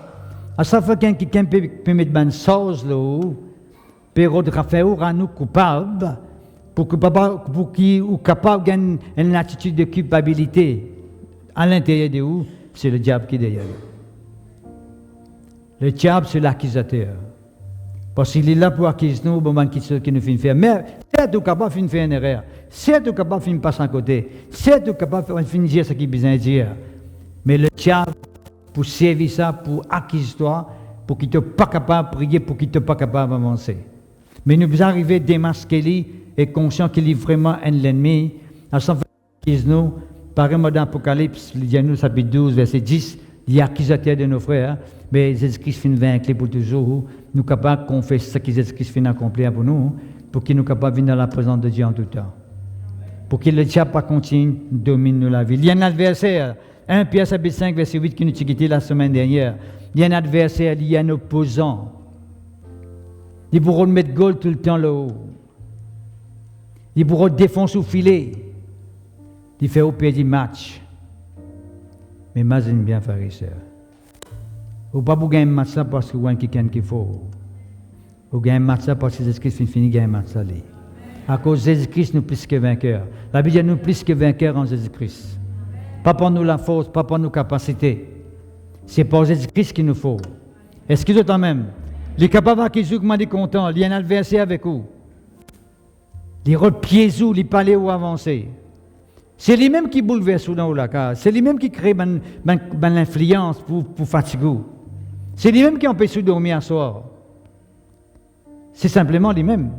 à chaque fois quelqu'un peut mettre une sauce là-haut, peut faire nous coupables, pour qu'il soit capable d'avoir une attitude de culpabilité. À l'intérieur de vous, c'est le diable qui est derrière. Le diable, c'est l'accusateur. Parce qu'il est là pour accuser nous au moment qu'il nous fait faire. Mais c'est tout capable de faire une erreur. C'est tout capable de passer à côté. C'est tout capable de dire ce qu'il a besoin de dire. Mais le diable, pour servir ça, pour accuser toi, pour qu'il ne soit pas capable de prier, pour qu'il ne soit pas capable d'avancer. Mais nous arrivons à démasquer lui et conscient qu'il est vraiment un ennemi. À chaque fois qu'il accuser nous, par exemple, dans l'Apocalypse, nous, chapitre 12, verset 10, il y a accusateur de nos frères, mais Jésus-Christ finit vaincu pour toujours. Nous sommes capables de confesser ce que Jésus-Christ finit accomplir pour nous, pour qu'il nous capable de venir dans la présence de Dieu en tout temps. Pour que le diable pas continue de dominer la vie. Il y a un adversaire, 1 Pierre chapitre 5, verset 8, qui nous a quitté la semaine dernière. Il y a un adversaire, il y a un opposant. Il pourra mettre goal tout le temps là-haut. Il pourra défoncer au filet. Il fait au pied du match. Mais imagine bien, frères et sœurs. Ou pas pour gagner un match là parce que vous avez quelqu'un qu'il faut. Ou gagner un match là parce que Jésus-Christ finit de gagner un match là. À cause de Jésus-Christ, nous plus que vainqueurs. La Bible dit nous plus que vainqueurs en Jésus-Christ. Pas pour nous la force, pas pour nos capacités. C'est pour Jésus-Christ qu'il nous faut. Est-ce que toi même, les capables qui jouent, comment content, il y a un adversaire avec vous. Les repieds où, les palais où avancer. C'est lui-même qui bouleverse dans la case. C'est lui-même qui crée l'influence pour fatiguer. C'est lui-même qui empêche de dormir à soir. C'est simplement lui-même.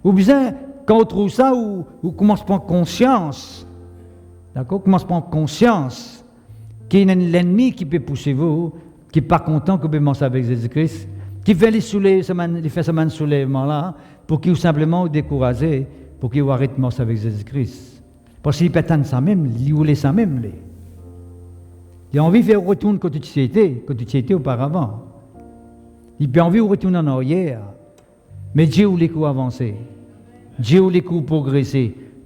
Ou bien, quand on trouve ça, on commence à prendre conscience. D'accord? On commence à prendre conscience qu'il y a l'ennemi qui peut pousser vous, qui n'est pas content que vous manger avec Jésus-Christ, qui fait les soulèvements là, pour qu'il vous simplement décourager, pour qu'il arrête de manger avec Jésus-Christ. Parce qu'il peut attendre ça même, il voulait ça même. Il a envie de faire retourner quand tu étais auparavant. Il peut envie de retourner en arrière. Mais Dieu voulait qu'on avance. Dieu voulait qu'on progresse.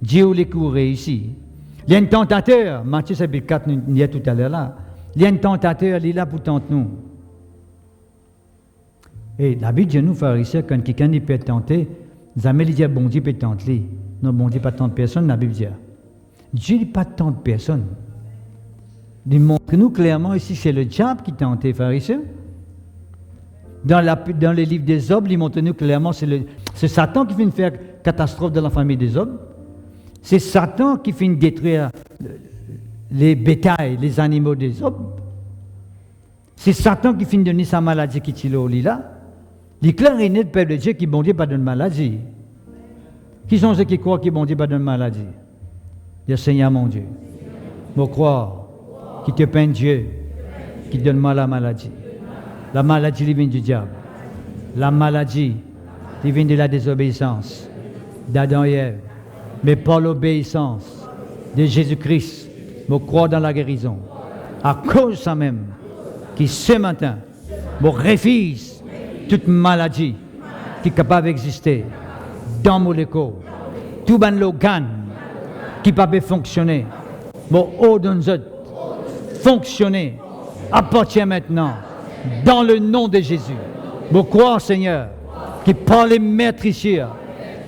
Dieu voulait qu'on réussisse. Il y a un tentateur, Matthieu chapitre 4, il y a tout à l'heure là. Il y a un tentateur, il est là pour tenter nous. Et la Bible dit nous, frères et sœurs, quand quelqu'un peut être tenté, jamais il dit bon Dieu peut tenter. Non, bon Dieu pas tenter personne, la Bible dit. Dieu n'est pas tenter personne. Il montre nous clairement ici, c'est le diable qui tente, frères et sœurs. Dans les livres des Hommes, il montre nous clairement, c'est Satan qui vient faire catastrophe dans la famille des hommes. C'est Satan qui vient détruire les bétails, les animaux des hommes. C'est Satan qui vient donner sa maladie qui tire au lit là. Les clairs et nets de peuple de Dieu qui bon Dieu pas de maladie. Qui sont ceux qui croient que bon Dieu pas de maladie? Le Seigneur mon Dieu. Moi croire qui te peint Dieu, qui donne mal la maladie. La maladie qui vient du diable. La maladie qui vient de la désobéissance d'Adam et Ève. Mais par l'obéissance de Jésus-Christ, je crois dans la guérison. À cause de ça même, qui ce matin, je refuse toute maladie qui est capable d'exister dans mon corps. Tout ban organe qui peut fonctionner. Mon haut d'un fonctionner appartient maintenant dans le nom de Jésus. Je crois, Seigneur, qui par les maîtrissures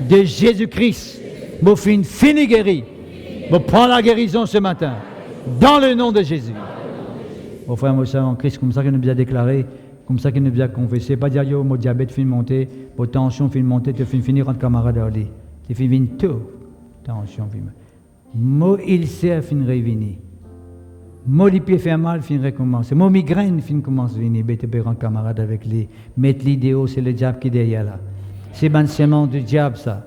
de Jésus-Christ, je fais une finie guérie. Je prends la guérison ce matin, dans le nom de Jésus. Mon frère, mon soeur en Christ, comme ça qu'il nous a déclaré, comme ça qu'il nous a confessé. Pas dire, yo, mon diabète fin monter, mon tension fin monter, tu fin finir entre camarades à lui. Tu fin venir tout. Tension fin. Moi, il sert fin revenir. Moi, les pieds fait mal, fin recommencer. Moi, migraine fin commence à venir. Tu peux rendre camarade avec lui. Mettre l'idéal, c'est le diable qui est derrière là. C'est ben sément du diable, ça.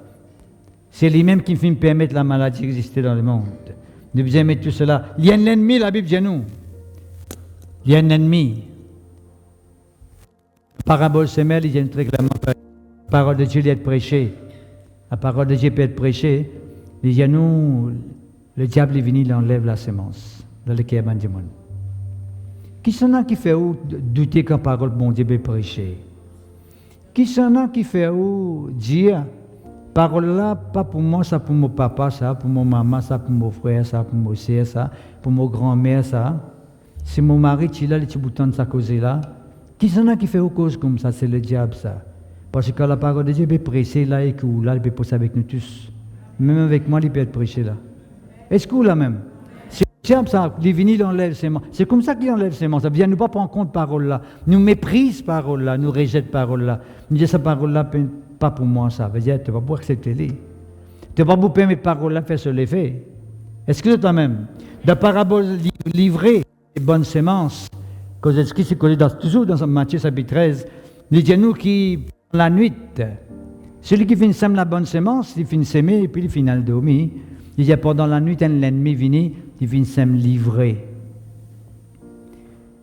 C'est lui-même qui me permet la maladie d'exister dans le monde. Nous devons mettre tout cela. Il y a un ennemi, la Bible dit nous. Il y a un ennemi. Parabole semelle, il y a une très clairement. La parole de Dieu doit être prêchée. La parole de Dieu peut être prêchée. Il y a nous, le diable est venu, il enlève la semence dans le cœur du monde. Qui sont qui fait où douter quand parole de bon Dieu peut prêcher? Qui sont qui fait où dire parole là, pas pour moi, ça pour mon papa, ça pour mon maman, ça pour mon frère, ça pour mon sœur, ça pour mon grand-mère, ça. C'est mon mari qui là, les petits boutons de sa cause là. Qui sont qui fait aux causes comme ça? C'est le diable, ça. Parce que la parole de Dieu peut prêcher là et que là, il peut passer avec nous tous. Même avec moi, il peut être prêché là. Est-ce que là même? C'est le diable, ça. Il vient, il enlève ses mains. C'est comme ça qu'il enlève ses mains. Ça vient nous pas prendre compte parole là. Nous méprise parole là. Nous rejette parole là. Nous dit, cette parole là, pas pour moi, ça. veut dire, tu ne vas pas accepter les. Tu ne vas pas vous permettre parole là faire sur l'effet. Est-ce que c'est toi-même? La parabole livrée, les bonnes semences, que Jésus-Christ est collé toujours dans Matthieu chapitre 13, il dit à nous qui, la nuit, celui qui finit sème la bonne semence, il finit s'aimer et puis il finit le dormir. Il dit pendant la nuit, l'ennemi vient, il finit sème livré.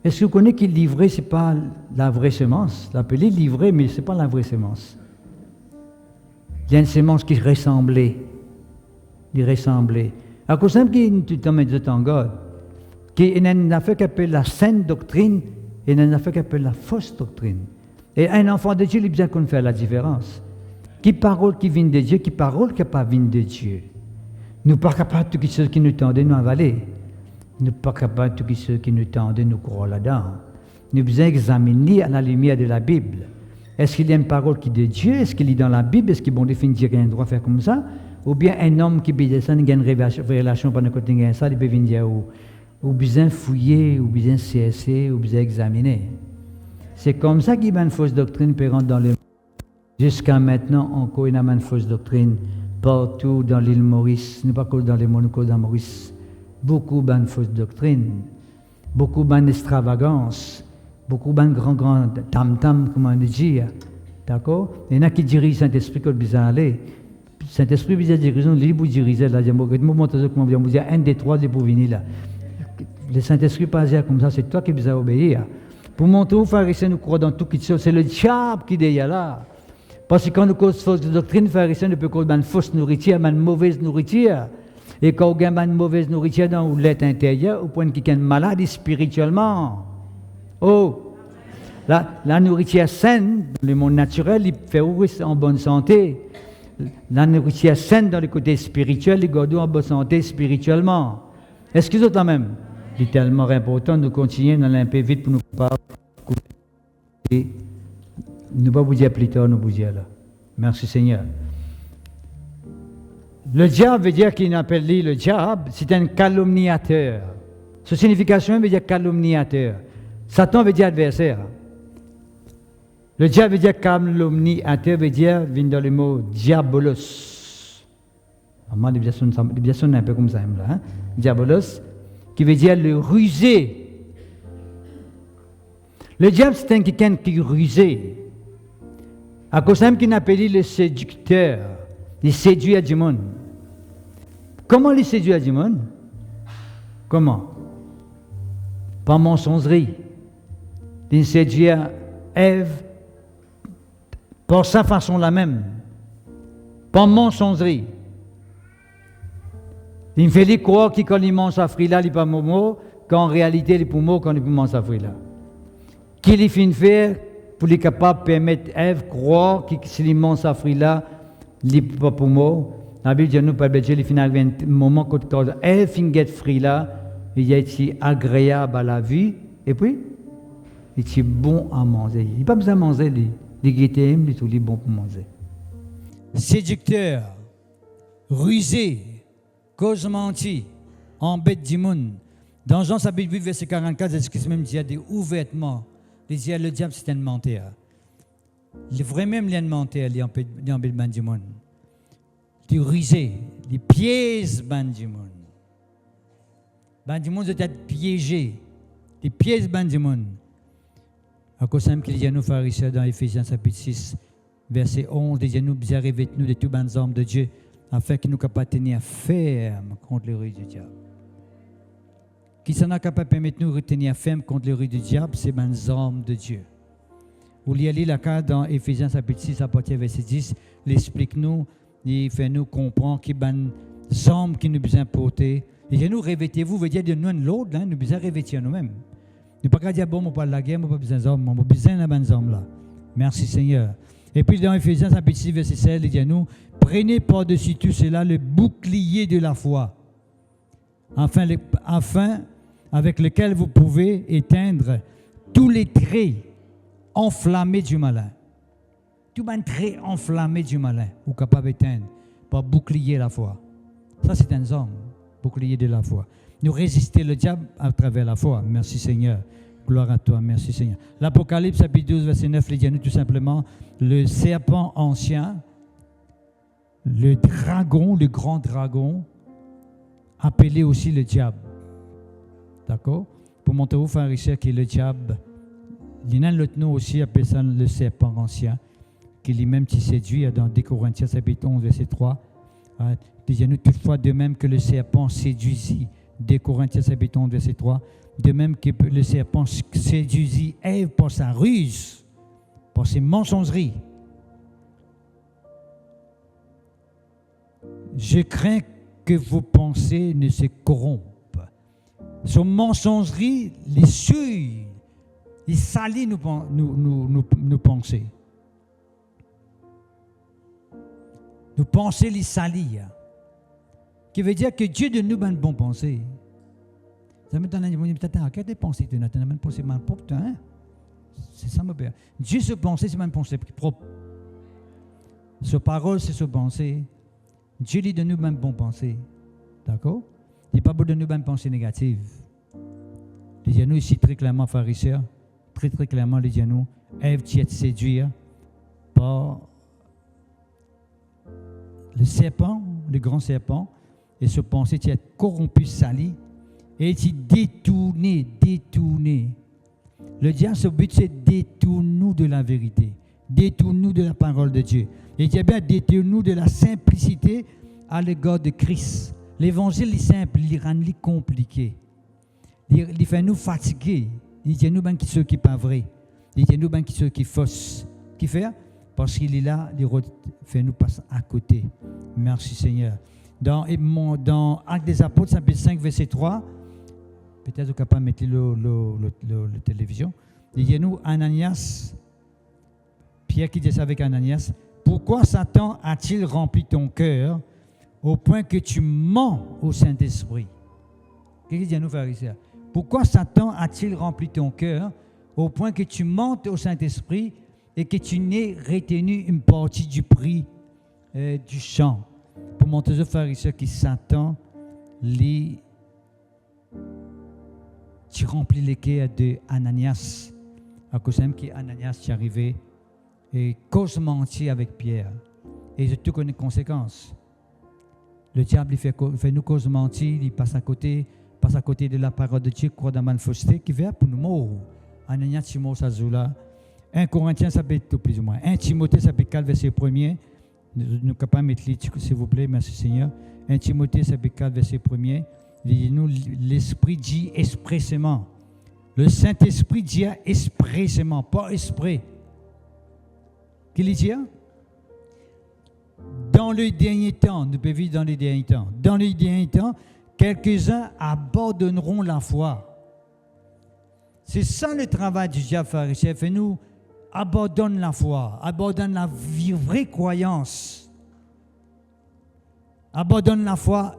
Est-ce que vous connaissez qu'il livré, ce n'est pas la vraie semence? L'appelé livré, mais ce n'est pas la vraie semence. Il y a une semence qui ressemblait. Il ressemblait. À cause de qu'il y a un God, qui est une affaire qui appelle la saine doctrine et une affaire qui appelle la fausse doctrine. Et un enfant de Dieu, il a bien qu'on fait la différence. Qui parole qui vient de Dieu, qui parole qui n'est pas vient de Dieu. Nous ne sommes pas capables de tout ce qui nous tendent de nous avaler. Nous ne sommes pas capables de tout ce qui nous tendent de nous croire là-dedans. Nous devons examiner à la lumière de la Bible. Est-ce qu'il y a une parole qui est de Dieu? Est-ce qu'il est dans la Bible? Est-ce qu'il bon définir qu'il y a un droit de faire comme ça? Ou bien un homme qui peut ça, il y a une relation pendant que il y a ça, il peut venir dire ou besoin fouiller, ou besoin cesser, ou besoin examiner. C'est comme ça qu'il y a une fausse doctrine peut rentrer dans le monde. Jusqu'à maintenant, encore il y a une fausse doctrine partout dans l'île Maurice, pas que dans les Monaco, dans Maurice. Beaucoup de fausses doctrines, beaucoup d'extravagance, beaucoup de grand tam-tam, comment on dit. D'accord? Il y en a qui dirigent Saint-Esprit comme bizarre aller. Saint-Esprit bizarre dirigeant, libre diriger là. Je vais vous montrer comment vous dire un des trois de pour venir là. Le Saint-Esprit pas dire comme ça, c'est toi qui es bizarre obéir. Pour montrer aux pharisiens, nous croyons dans tout qui c'est le diable qui est derrière là. Parce que quand nous causons fausse doctrine, les pharisiens ne peuvent causer une fausse nourriture, une mauvaise nourriture. Et quand on a une mauvaise nourriture dans l'être intérieur, au point qu'il y a une maladie spirituellement. Oh! La nourriture saine, dans le monde naturel, il fait ouvrir en bonne santé. La nourriture saine dans le côté spirituel, il garde en bonne santé spirituellement. Est-ce que c'est quand même? C'est tellement important de continuer dans un peu vite pour nous pas et ne pas vous dire plus tard, nous vous dire là. Merci Seigneur. Le diable veut dire qu'il appelle le diable, c'est un calomniateur. Sa signification veut dire calomniateur. Satan veut dire adversaire. Le diable veut dire calomniateur, veut dire, vient dans le mot diabolos. Moi, il sonne un peu comme ça, là. Hein? Diabolos, qui veut dire le rusé. Le diable, c'est un quelqu'un qui est rusé. À cause de qu'il appelle le séducteur. Il séduit à du monde. Comment il séduit à du monde? Comment? Par mensongerie. Il séduit à Ève par sa façon la même. Par mensongerie. Il me fait les croire que quand il mange sa fruit là, il n'est pas momo, qu'en réalité, il est pour moi quand il mange sa fruit là. Qu'il fait faire pour les capables de permettre Ève croire que s'il mange sa fruit là, il n'est pas pour moi. La Bible dit nous, Père Dieu, il finit un moment quand Ève finit fruit là, il est agréable à la vue, et puis, il est bon à manger. Il n'a pas besoin de manger, les guetter, il est bon pour manger. Séducteur, rusé, cause menti, embête du monde. Dans Jean chapitre 8, verset 44, Jésus-Christ même dit ouvertement, il dit le diable c'est un menteur. Le vrai même lien menteur, il est embête du monde. Il rusé, il piège du monde. Du monde doit être piégé. Il piège du monde. À cause de qu'il y a nos pharisiens dans Éphésiens chapitre 6, verset 11, il dit nous revêtez-nous de tous les hommes de Dieu, afin qu'il nous capable de tenir ferme contre les rues du diable. Qui s'en a capable de permettre nous de tenir ferme contre les rues du diable, c'est les hommes de Dieu. Vous lisez la carte dans Éphésiens chapitre 6, à partir du verset 10, il explique-nous, il fait nous comprendre qu'il y a des hommes qui nous besoin porter. Il dit nous revêtez-vous, veut dire de nous l'autre, nous besoin revêtir nous-mêmes. Nous ne pouvons pas dire bon, on parle de la guerre, on n'a pas besoin d'hommes, on a besoin de ces hommes-là. Merci Seigneur. Et puis dans Éphésiens chapitre 6, verset 16, il dit à nous, prenez par-dessus tout cela le bouclier de la foi, afin avec lequel vous pouvez éteindre tous les traits enflammés du malin. Tout les traits enflammés du malin, vous êtes capable d'éteindre par bouclier la foi. Ça c'est un homme, bouclier de la foi. Nous résister le diable à travers la foi. Merci Seigneur. Gloire à toi, merci Seigneur. L'Apocalypse, chapitre 12, verset 9, il dit à nous tout simplement, le serpent ancien, le dragon, le grand dragon, appelé aussi le diable. D'accord? Pour montrer aux pharisiens que le diable, il y en a l'autre nom aussi, appelé ça le serpent ancien, qui lui-même qui séduit dans 2 Corinthiens, chapitre 11, verset 3. Il dit à nous toutefois, de même que le serpent séduisit, 2 Corinthiens, chapitre 11, verset 3, de même que le serpent séduisit Ève par sa ruse, par ses mensongeries. Je crains que vos pensées ne se corrompent. Son mensongerie les suit, les salit nos pensées. Nous penser les salir. Qui veut dire que Dieu donne nous une bonne pensée. Ça me donne un peu de des pensées, tu n'as pas de pensée mal propre, hein? C'est ça mon père. Dieu se pensée, c'est une pensée propre. Sa parole, c'est sa pensée. Dieu lui donne nous une bonne pensée. D'accord? Il n'est pas beau de nous une pensée négative. Il dit à nous ici très clairement, pharisiens, très clairement, il dit à nous, Ève, tu es séduite par le serpent, le grand serpent, et se penser tu es corrompu, sali, et tu détourné. Le diable, son but, c'est détourne-nous de la vérité, détourne-nous de la parole de Dieu. Et il bien détourne-nous de la simplicité à l'égard de Christ. L'évangile est simple, il rend compliqué. Il fait nous fatiguer. Il dit nous ben qui ceux qui pas vrai. Il dit nous ben qui ceux qui faussent. Qui fait? Parce qu'il est là, il fait nous passer à côté. Merci Seigneur. Dans Actes des Apôtres, chapitre 5, verset 3, peut-être vous capable de mettre la télévision. Il dit nous, Ananias, Pierre qui dit ça avec Ananias, pourquoi Satan a-t-il rempli ton cœur au point que tu mens au Saint-Esprit? Qu'est-ce qu'il dit à nous, pharisiens? Pourquoi Satan a-t-il rempli ton cœur au point que tu mentes au Saint-Esprit et que tu n'aies retenu une partie du prix du champ? Pour montrer aux pharisiens que Satan tu remplis les cœurs de Ananias. À cause même qu'Ananias est arrivé et cause mentir avec Pierre. Et je te connais les conséquences. Le diable il fait nous cause mentir, il passe à côté de la parole de Dieu, croit dans la fausseté, qui vient pour nous mourir. Ananias, Timon, Sazoula. 1 Corinthiens, ça peut être plus ou moins. 1 Timothée, ça peut être 4, verset 1er. Nous ne pouvons pas mettre l'île, s'il vous plaît, merci Seigneur. 1 Timothée, ça peut être 4, verset 1er. Nous, l'Esprit dit expressément. Le Saint-Esprit dit expressément, pas esprit. Qu'il dit? Dans le dernier temps, nous pouvons vivre dans les derniers temps. Dans les derniers temps, quelques-uns abandonneront la foi. C'est ça le travail du diable pharisien. Fait-nous abandonne la foi, abandonne la vraie croyance, abandonne la foi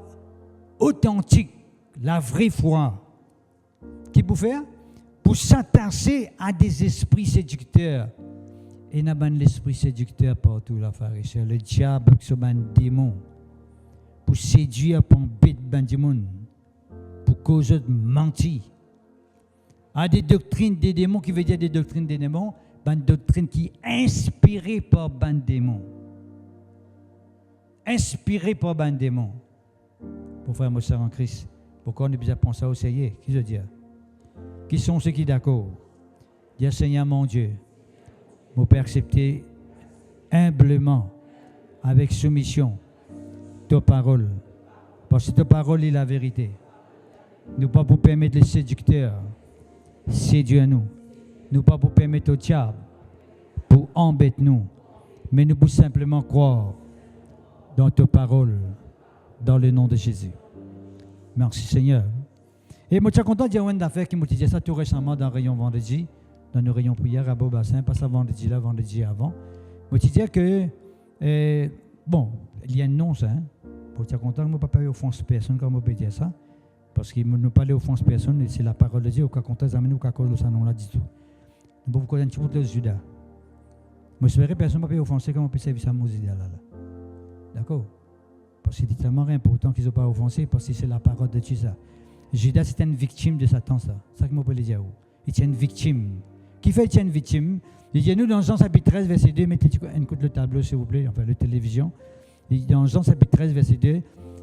authentique, la vraie foi. Qui pour faire? Pour s'attacher à des esprits séducteurs. Et il y a l'esprit séducteur partout, la pharisien. Le diable, c'est un démon. Pour séduire, pour bête du monde, pour causer de mentir. À des doctrines des démons, qui veut dire des doctrines des démons, une doctrine qui est inspirée par un démon. Inspirée par un démon. Pour faire mon sœur en Christ, pourquoi on est besoin de penser au Seigneur? Qui veut dire? Qui sont ceux qui sont d'accord? Dire Seigneur mon Dieu, je peux accepter humblement, avec soumission, ta parole. Parce que ta parole est la vérité. Nous ne pouvons pas permettre les séducteurs séduire nous. Nous ne pouvons pas permettre au diable pour embêter nous. Mais nous pouvons simplement croire dans ta parole, dans le nom de Jésus. Merci Seigneur. Et moi, je suis content de dire une affaire qui m'a dit ça tout récemment dans le rayon vendredi, dans nos rayons prière à Beaubassin, pas ça vendredi là, vendredi avant. Je me dire que, bon, il y a un nom, ça, hein. Pour dire content, je ne peux pas offenser personne quand je peux dire ça. Parce qu'il ne peut pas offenser personne, et c'est la parole de Dieu, au cas content, ça amène au cas cause ça nom là du tout. Nous pouvons connaître tout le Judas. Moi, je verrai personne ne peut pas offenser quand on peut servir ça à Judas là. D'accord? Parce que c'est tellement important qu'ils n'ont pas offensé, parce que c'est la parole de Dieu ça. Judas, c'est une victime de Satan, ça. C'est ça que je peux le dire. Il est une victime. Qui fait qu'il est une victime? Il dit nous dans Jean chapitre 13, verset 2, mettez une coupe le tableau, s'il vous plaît, enfin, la télévision. Il dit dans Jean chapitre 13, verset 2,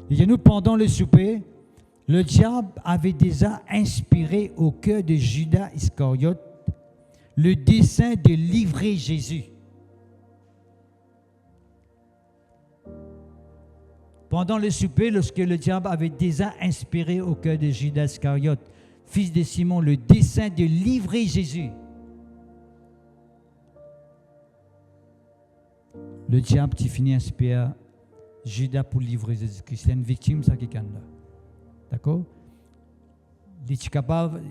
il dit nous, pendant le souper, le diable avait déjà inspiré au cœur de Judas Iscariote le dessein de livrer Jésus. Pendant le souper, lorsque le diable avait déjà inspiré au cœur de Judas Iscariote, fils de Simon, le dessein de livrer Jésus. Le diable qui finit inspire Judas pour livrer Jésus-Christ. C'est une victime, ça qui est là. D'accord? Il est capable,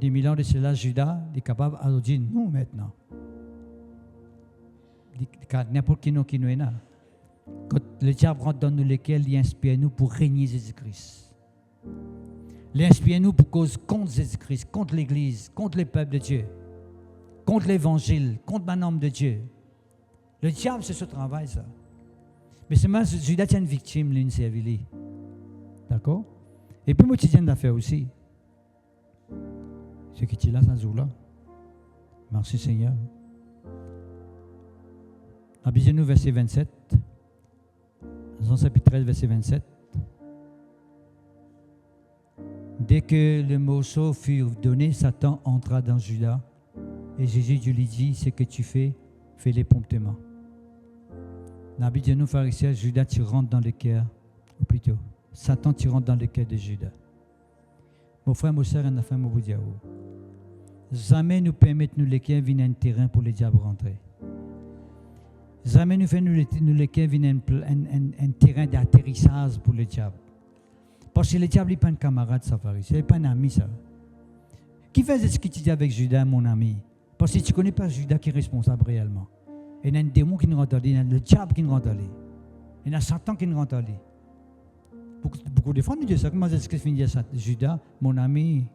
des millions de cela, Judas, il est capable de dire nous maintenant. N'importe qui nous est là. Quand le diable rentre dans nous, lesquels il inspire nous pour régner Jésus-Christ. Il inspire nous pour cause contre Jésus-Christ, contre l'Église, contre le peuple de Dieu, contre l'Évangile, contre ma norme de Dieu. Le diable, c'est ce travail, ça. Mais c'est moi, Judas est une victime, l'une servile. D'accord? Et puis, moi, tu tiens d'affaires aussi. Ce qui est là, ça joue là. Merci Seigneur. Abisez-nous, verset 27. Dans chapitre 13, verset 27. Dès que le morceau fut donné, Satan entra dans Judas. Et Jésus lui dit, ce que tu fais, fais-le promptement. Abisez-nous, pharisiens, Judas, tu rentres dans le cœur, ou plutôt, Satan, tu rentres dans le cœur de Judas. Mon frère, mon soeur, on a fait mon vous dire. Jamais nous permettre nous les cœurs viennent un terrain pour les diables rentrer. Jamais nous fait nous les cœurs viennent un terrain d'atterrissage pour les diables. Parce que le diable n'est pas un camarade, ça, pharisien, il n'est pas un ami, ça. Qui faisait ce que tu dis avec Judas, mon ami? Parce que tu ne connais pas Judas qui est responsable réellement. Il y a un démon qui nous rentre dans lui, il y a le diable qui nous rentre dans lui. Il y a Satan qui nous rentre dans lui. Beaucoup de fois, nous disons ça. Comment est-ce que je finis ça? Judas, mon ami.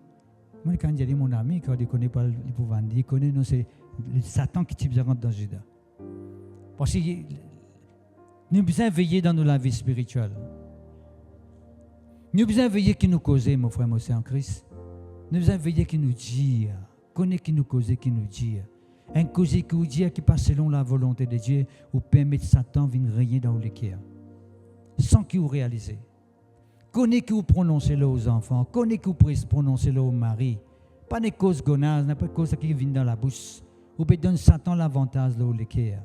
Moi, quand je dis mon ami, quand il ne connaît pas le pouvoir, il connaît, non, c'est Satan qui rentre dans Judas. Parce que nous avons besoin de veiller dans la vie spirituelle. Nous avons besoin de veiller qui nous cause, mon frère, mon soeur en Christ. Nous avons besoin de veiller qui nous dit. Connaît qui nous cause, qui nous dit. Un causé qui nous dit qui passe selon la volonté de Dieu ou permet Satan de régner dans le cœur. Sans qu'il vous réalise. Connaît qui vous prononcez-le aux enfants. Connaît qui vous prononcez-le au mari. Pas des causes gonazes, pas des causes qui viennent dans la bouche. Ou peut donner Satan l'avantage dans le cœur.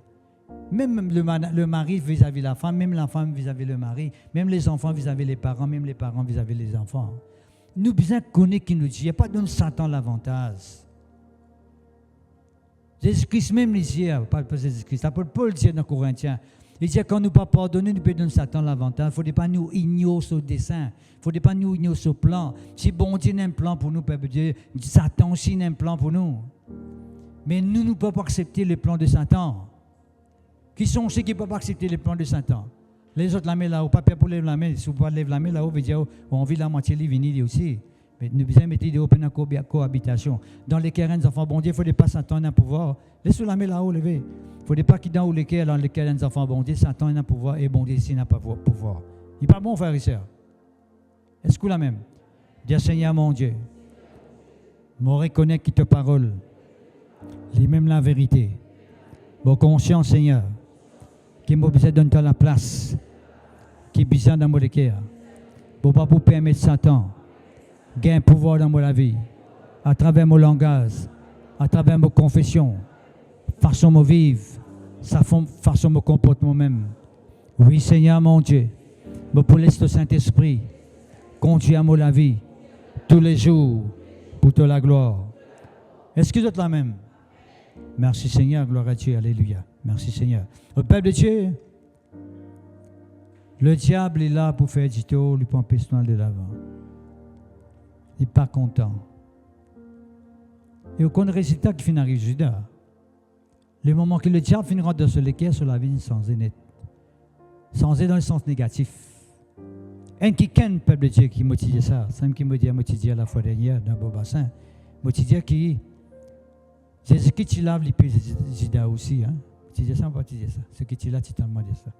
Même le mari vis-à-vis la femme, même la femme vis-à-vis le mari, même les enfants vis-à-vis les parents, même les parents vis-à-vis les enfants. Nous besoin de connaître qui nous dit. Il n'y a pas de Satan l'avantage. Jésus-Christ même les dit, pas Jésus-Christ, l'apôtre Paul dit dans Corinthiens, il dit quand nous ne pas pardonner, nous pouvons donner Satan l'avantage. Il ne faudrait pas nous ignorer ce dessein. Il ne faudrait pas nous ignorer ce plan. Si bon Dieu a un plan pour nous, peuple Dieu, Satan aussi a un plan pour nous. Mais nous ne pouvons pas accepter le plan de Satan. Qui sont ceux qui ne peuvent pas accepter le plan de Satan? Les autres, la main là-haut, pas pour lever la main. Si vous ne pouvez pas lever la main là-haut, vous dire, on vit la moitié, ils viennent aussi. Mais nous devons mettre des open cohabitation. Dans les cœurs des enfants, bon Dieu, il ne faudrait pas Satan un pouvoir. Laissez la main là-haut, levez. Il ne faudrait pas qu'il dans les cœurs des enfants, bon Dieu, Satan a un pouvoir et bon Dieu, ici n'a pas pouvoir. Il n'est pas bon, frère et sœur. Est-ce que la même? Dis Seigneur, mon Dieu, me reconnaître qui te parole, les mêmes la vérité. Bon conscience, Seigneur, qui m'a besoin de donner la place, qui a besoin dans mon cœur, pour pas pour permettre Satan gain pouvoir dans ma vie, à travers mon langage, à travers mes confessions, façon de vivre, façon de comporter moi-même. Oui, Seigneur mon Dieu, pour laisser le Saint-Esprit conduire à la vie tous les jours pour toute la gloire. Est-ce que vous êtes là même? Merci Seigneur, gloire à Dieu, alléluia. Merci Seigneur. Le peuple de Dieu, le diable est là pour faire du tort, lui pour empêcher de l'avant. Il n'est pas content. Et aucun résultat qui finit arrive Judas. Le moment que le diable finira de se léquer sur la vie sans net. Sans dans le sens négatif. Un qui ken peuple de Dieu qui m'a dit ça. C'est qui m'a dit à la fois dernière dans le bassin. M'a dit qui Jésus-Christ tu laves les pieds Judas aussi. Tu dis ça ou pas tu dis ça? Ce que tu l'as, tu t'en dit ça.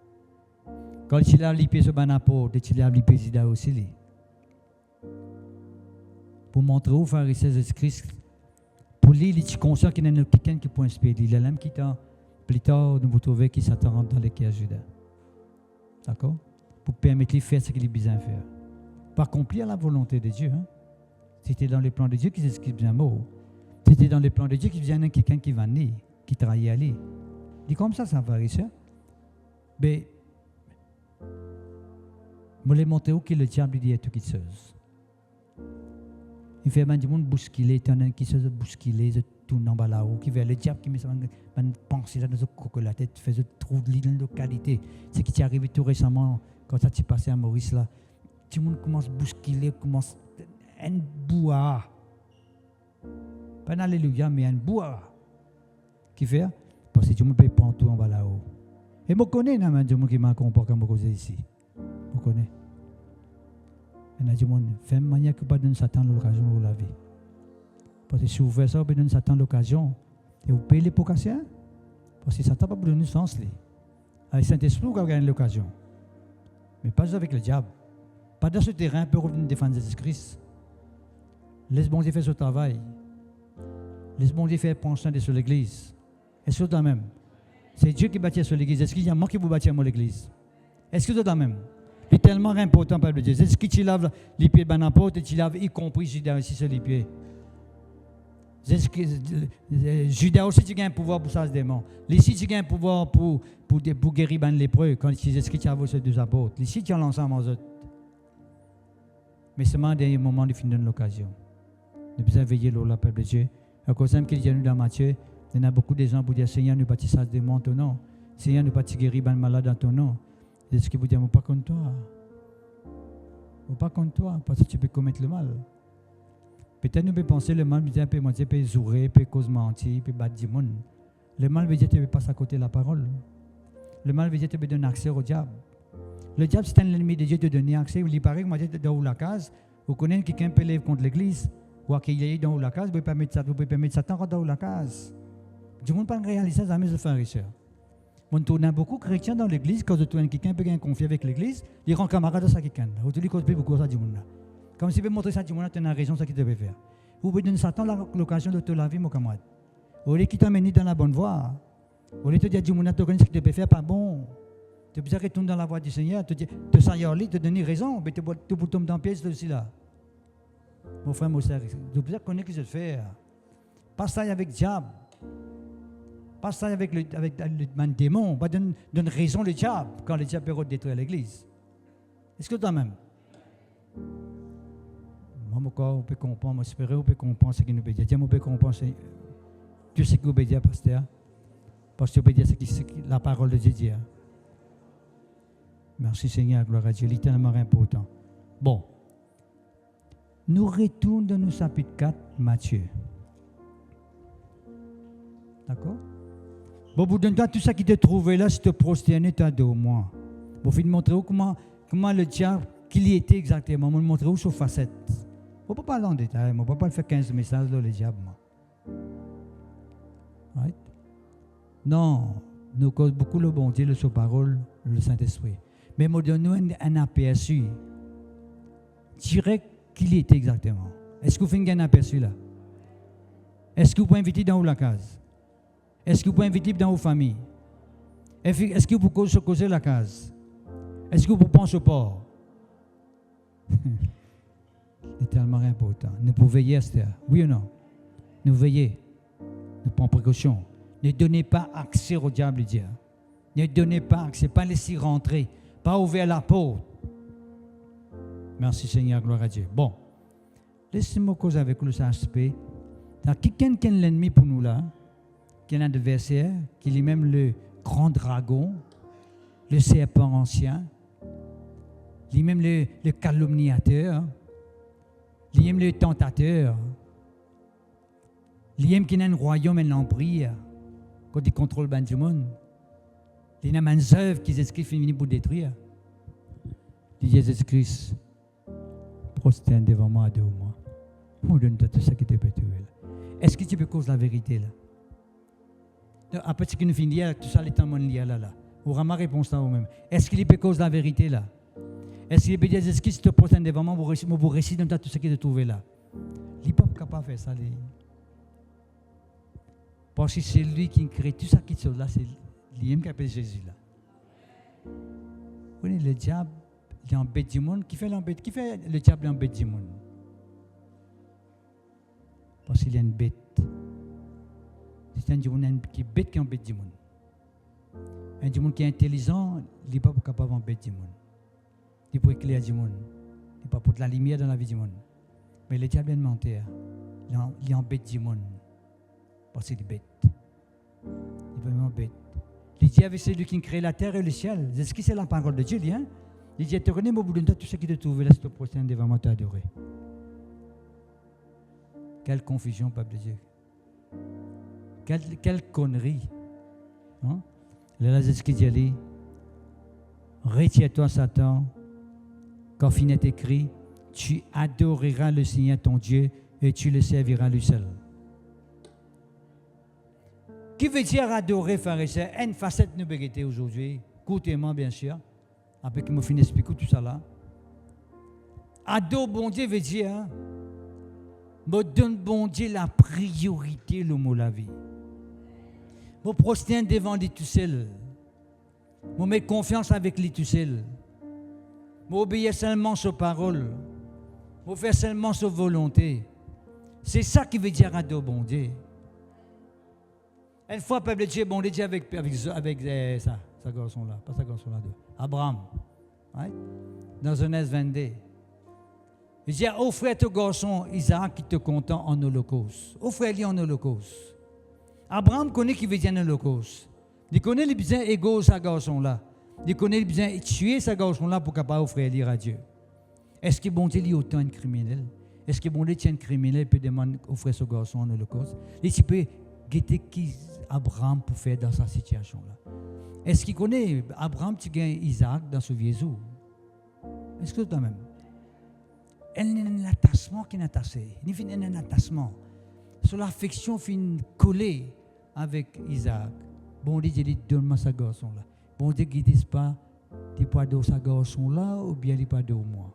Quand tu laves les pieds sur Banapo, tu laves les pieds Judas aussi. Pour montrer aux frères et sœurs Jésus-Christ, pour lui, il est conscient qu'il y a quelqu'un qui peut inspirer. Il est l'homme qui t'a, plus tard, nous vous trouvez qui s'attend dans les cœurs Judas. D'accord? Pour permettre de faire ce qu'il est besoin de faire. Pas accomplir la volonté de Dieu. C'était dans les plans de Dieu qui s'exprime bien mot. C'était dans les plans de Dieu qui vient quelqu'un qui va naître, qui travaille à lui. Dit comme ça, ça va réussir. Mais, je vais montrer où le diable dit tout qui se chose. Il fait du monde bousculer, qui se bousculer, se tourne en bas là-haut, qui fait le diable qui met sa pensée là dans la tête, fait trouve de la localité. C'est qui est arrivé tout récemment, quand ça s'est passé à Maurice là. Tout le monde commence à bousculer, commence un bois. Pas un alléluia, mais un bois. Qui fait? Parce que tout le monde peut prendre tout en bas là-haut. Et je connais des gens qui m'ont comporté comme je ici. Je connais. Il y a des gens qui font manière que pas donner Satan l'occasion de la vie. Parce que si vous faites ça, vous donnez Satan l'occasion. Et vous payez les pocassiens. Parce que Satan n'a pas donné sens. Avec le Saint-Esprit, vous gagnez l'occasion. Mais pas avec le diable. Pas dans ce terrain pour revenir défendre Jésus-Christ. Laisse bon Dieu faire ce travail. Laisse bon Dieu faire pencher sur l'église. Est-ce que vous êtes même? C'est Dieu qui bâtit sur l'église. Est-ce qu'il y a moi qui vous bâtis à l'église? Est-ce que vous êtes même? C'est tellement important pour Dieu. Est-ce que tu laves les pieds de n'importe et tu laves y compris Judas aussi sur les pieds? Judas aussi, tu gagnes un pouvoir pour ça, ce démon. Ici, tu gagnes un pouvoir pour guérir les lépreux. Quand tu dis ce que tu as vu ces deux apôtres. Ici, tu as lancé en autres. Mais seulement dernier moment de finir l'occasion. Nous devons veiller sur la peuple de Dieu. À cause de ce qu'il y a dans Matthieu, il y a beaucoup de gens pour dire Seigneur, nous bâtissons ça de ton nom. Seigneur, nous bâtissons guérir les malades dans ton nom. C'est ce qui vous dit, pas contre toi. Pas contre toi, parce que tu peux commettre le mal. Peut-être nous pouvons penser le mal, peut mentir, peut zourer, peut cause mentir, peut battre du monde. Le mal veut dire que tu peux passer à côté de la parole. Le mal veut dire que tu peux donner accès au diable. Le diable, c'est un ennemi de Dieu de donner accès. Il paraît que moi, j'étais dans la case, vous connaissez quelqu'un peut lever contre l'église, ou qu'il y ait dans la case, vous pouvez permettre Satan dans la case. Du monde pas réaliser ça, mes frères et sœurs. On tourne beaucoup de chrétiens dans l'église, quand quelqu'un peut gagner confiance avec l'église, il rend camarade à ça quelqu'un. Vous te dites qu'on peut beaucoup ça du monde. Comme si vous montrer ça du monde, tu as raison, ça qui te peut faire. Vous pouvez donner Satan l'occasion de te laver, mon camarade. Au lieu qu'il t'amène dans la bonne voie, au lieu de te dire du monde, tu connais ce que tu peux faire, pas bon. Tu peux retourner dans la voie du Seigneur, te dire, te saillir, te donner raison, mais tu peux tomber dans le piège de ceci là. Mon frère, mon frère, tu peux connaître ce que je fais. Pas ça avec le diable. Pas ça avec le démon. Pas donne raison le diable quand le diable peut détruire l'église. Est-ce que tu as même? Moi, on peut comprendre, moi, espérer, on peut comprendre ce qu'il nous peut dire. On peut comprendre tout ce qu'il nous peut dire, pasteur. Parce que tu peux dire ce que la parole de Dieu dit. Merci Seigneur, gloire à Dieu. C'est tellement important. Bon. Nous retournons dans le chapitre 4, Matthieu. D'accord? Bon, vous donnez tout ça qui te trouvé là, si te prosterner, tu as 2 mois. Bon, je vais te montrer comment le diable, qu'il y était exactement. Je vais te montrer où sur facette. On ne peut pas parler en détail, on ne peut pas faire 15 messages là, le diable. Right? Non, nous causons beaucoup le bon Dieu, le parole, le Saint-Esprit. Mais nous donnons un aperçu direct qu'il était exactement. Est-ce que vous faites un aperçu là? Est-ce que vous pouvez inviter dans la case? Est-ce que vous pouvez inviter dans vos familles? Est-ce que vous pouvez causer la case? Est-ce que vous pensez au port? C'est tellement important. Nous pouvons veiller à cela. Oui ou non? Nous veillons. Nous prenons précaution. Ne donnez pas accès au diable, Dieu. Ne donnez pas accès. Pas laisser rentrer. Pas ouvrir la porte. Merci Seigneur, gloire à Dieu. Bon. Laissez-moi causer avec le aspect. Quelqu'un qui est l'ennemi pour nous là, qui est un adversaire, qui est même le grand dragon, le serpent ancien, il est même le calomniateur, il est même le tentateur, il est même qui est un royaume et l'empire, quand il contrôle ben du monde. Il y a une œuvre qui est finie pour détruire. Jésus-Christ, prosterne devant moi à 2 mois. Je donne tout ce qui te peut trouver. Est-ce que tu peux causer la vérité là? Après ce que nous finissons, tout ça, les temps liés là. Vous aurez ma réponse là vous-même. Est-ce qu'il peut causer la vérité là? Est-ce qu'il peut dire, est-ce que si tu te prosterne devant moi, vous récitez dans tout ce qui te trouvé là? Il n'est pas capable de faire ça. Parce que c'est lui qui crée tout ça qui est là, c'est lui qui appelle Jésus là. Vous voyez, le diable, il embête du monde. Qui fait le diable embête du monde? Parce qu'il y a une bête. C'est un démon qui est bête qui embête du monde. Un démon qui est intelligent, il n'est pas capable d'embêter du monde. Il peut éclairer du monde. Il n'est pas pour de la lumière dans la vie du monde. Mais le diable est menteur. Il embête du monde. Parce qu'il est bête. Il est vraiment bête. Il dit avec celui qui crée la terre et le ciel. Est-ce que c'est la parole de Dieu? Il dit, te connais, mon bout de temps, tout ce qui te trouve là, c'est te prosterner devant moi, t'adorer. Quelle confusion, peuple de Dieu. Quelle connerie. Hein? Là, c'est ce qu'il dit. Retiens-toi, Satan, quand fin est écrit, tu adoreras le Seigneur ton Dieu et tu le serviras lui seul. Qui veut dire adorer, frères et sœurs? Une facette nous bégueter aujourd'hui. Écoutez-moi, bien sûr. Après que je finis d'expliquer tout ça là. Adorer bon Dieu veut dire, me donne bon Dieu la priorité, le mot la vie. Me prosterne devant lui tout seul. Me mettre confiance avec lui tout seul. Me obéir seulement sur parole. Me faire seulement sur volonté. C'est ça qui veut dire adorer bon Dieu. Une fois, peuple de Dieu, bon Dieu avec ça garçon-là, pas ça garçon-là, Abraham, right? Dans Genèse 22. Il dit, offre ton garçon Isaac qui te content en holocauste. Offre-lui en holocauste. Abraham connaît qui veut dire en holocauste. Il connaît les besoins égaux de ce garçon-là. Il connaît les besoins de tuer ce garçon-là pour capable offrir à Dieu. Est-ce que bon Dieu lui autant un criminel? Est-ce que bon Dieu tient un criminel et peut demander d'offrir ce garçon en holocauste? Et tu peux guetter qui Abraham pour faire dans sa situation-là. Est-ce qu'il connaît Abraham, tu gagnes Isaac dans ce vieux zoo? Est-ce que toi même? Elle n'est un attachement qui est attaché. Il n'y a un attachement. Sur l'affection fin collée avec Isaac. Bon Dieu dit, donne-moi ce garçon-là. Bon Dieu qui ne dit pas, tu pas de ce garçon-là ou bien il pas de moi.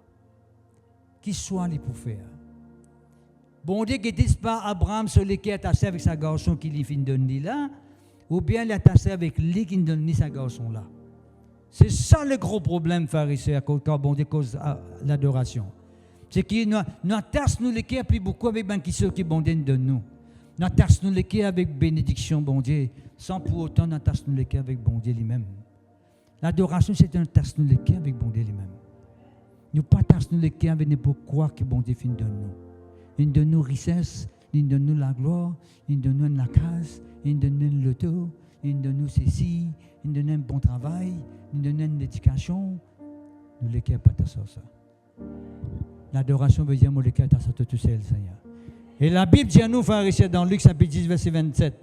Qui soit il pour faire? Bon Dieu qui ne dit pas Abraham sur lequel est attaché avec sa garçon qui lui fin donner là, ou bien il est attaché avec lui qui ne donne ni sa garçon là. C'est ça le gros problème, frères et sœurs, quand bon Dieu cause l'adoration. C'est que nous attachons le cœur plus beaucoup avec ben qui bon Dieu nous donne nous. Nous attachons le cœur avec bénédiction, bon Dieu, sans pour autant nous attachons le cœur avec bon Dieu lui-même. L'adoration, c'est un attachement le cœur avec bon Dieu lui-même. Nous pas attachons le cœur avec n'importe quoi que bon Dieu finit donne nous. Il donne nous richesse, il donne nous la gloire, il donne nous la case, il donne nous l'auto, il donne nous ceci, il donne nous un bon travail, il donne nous une éducation. Nous le cœur pas attachons ça. L'adoration veut dire que le cœur est attaché tout seul, Seigneur. Et la Bible dit à nous, frères et sœurs, dans Luc chapitre 10, verset 27,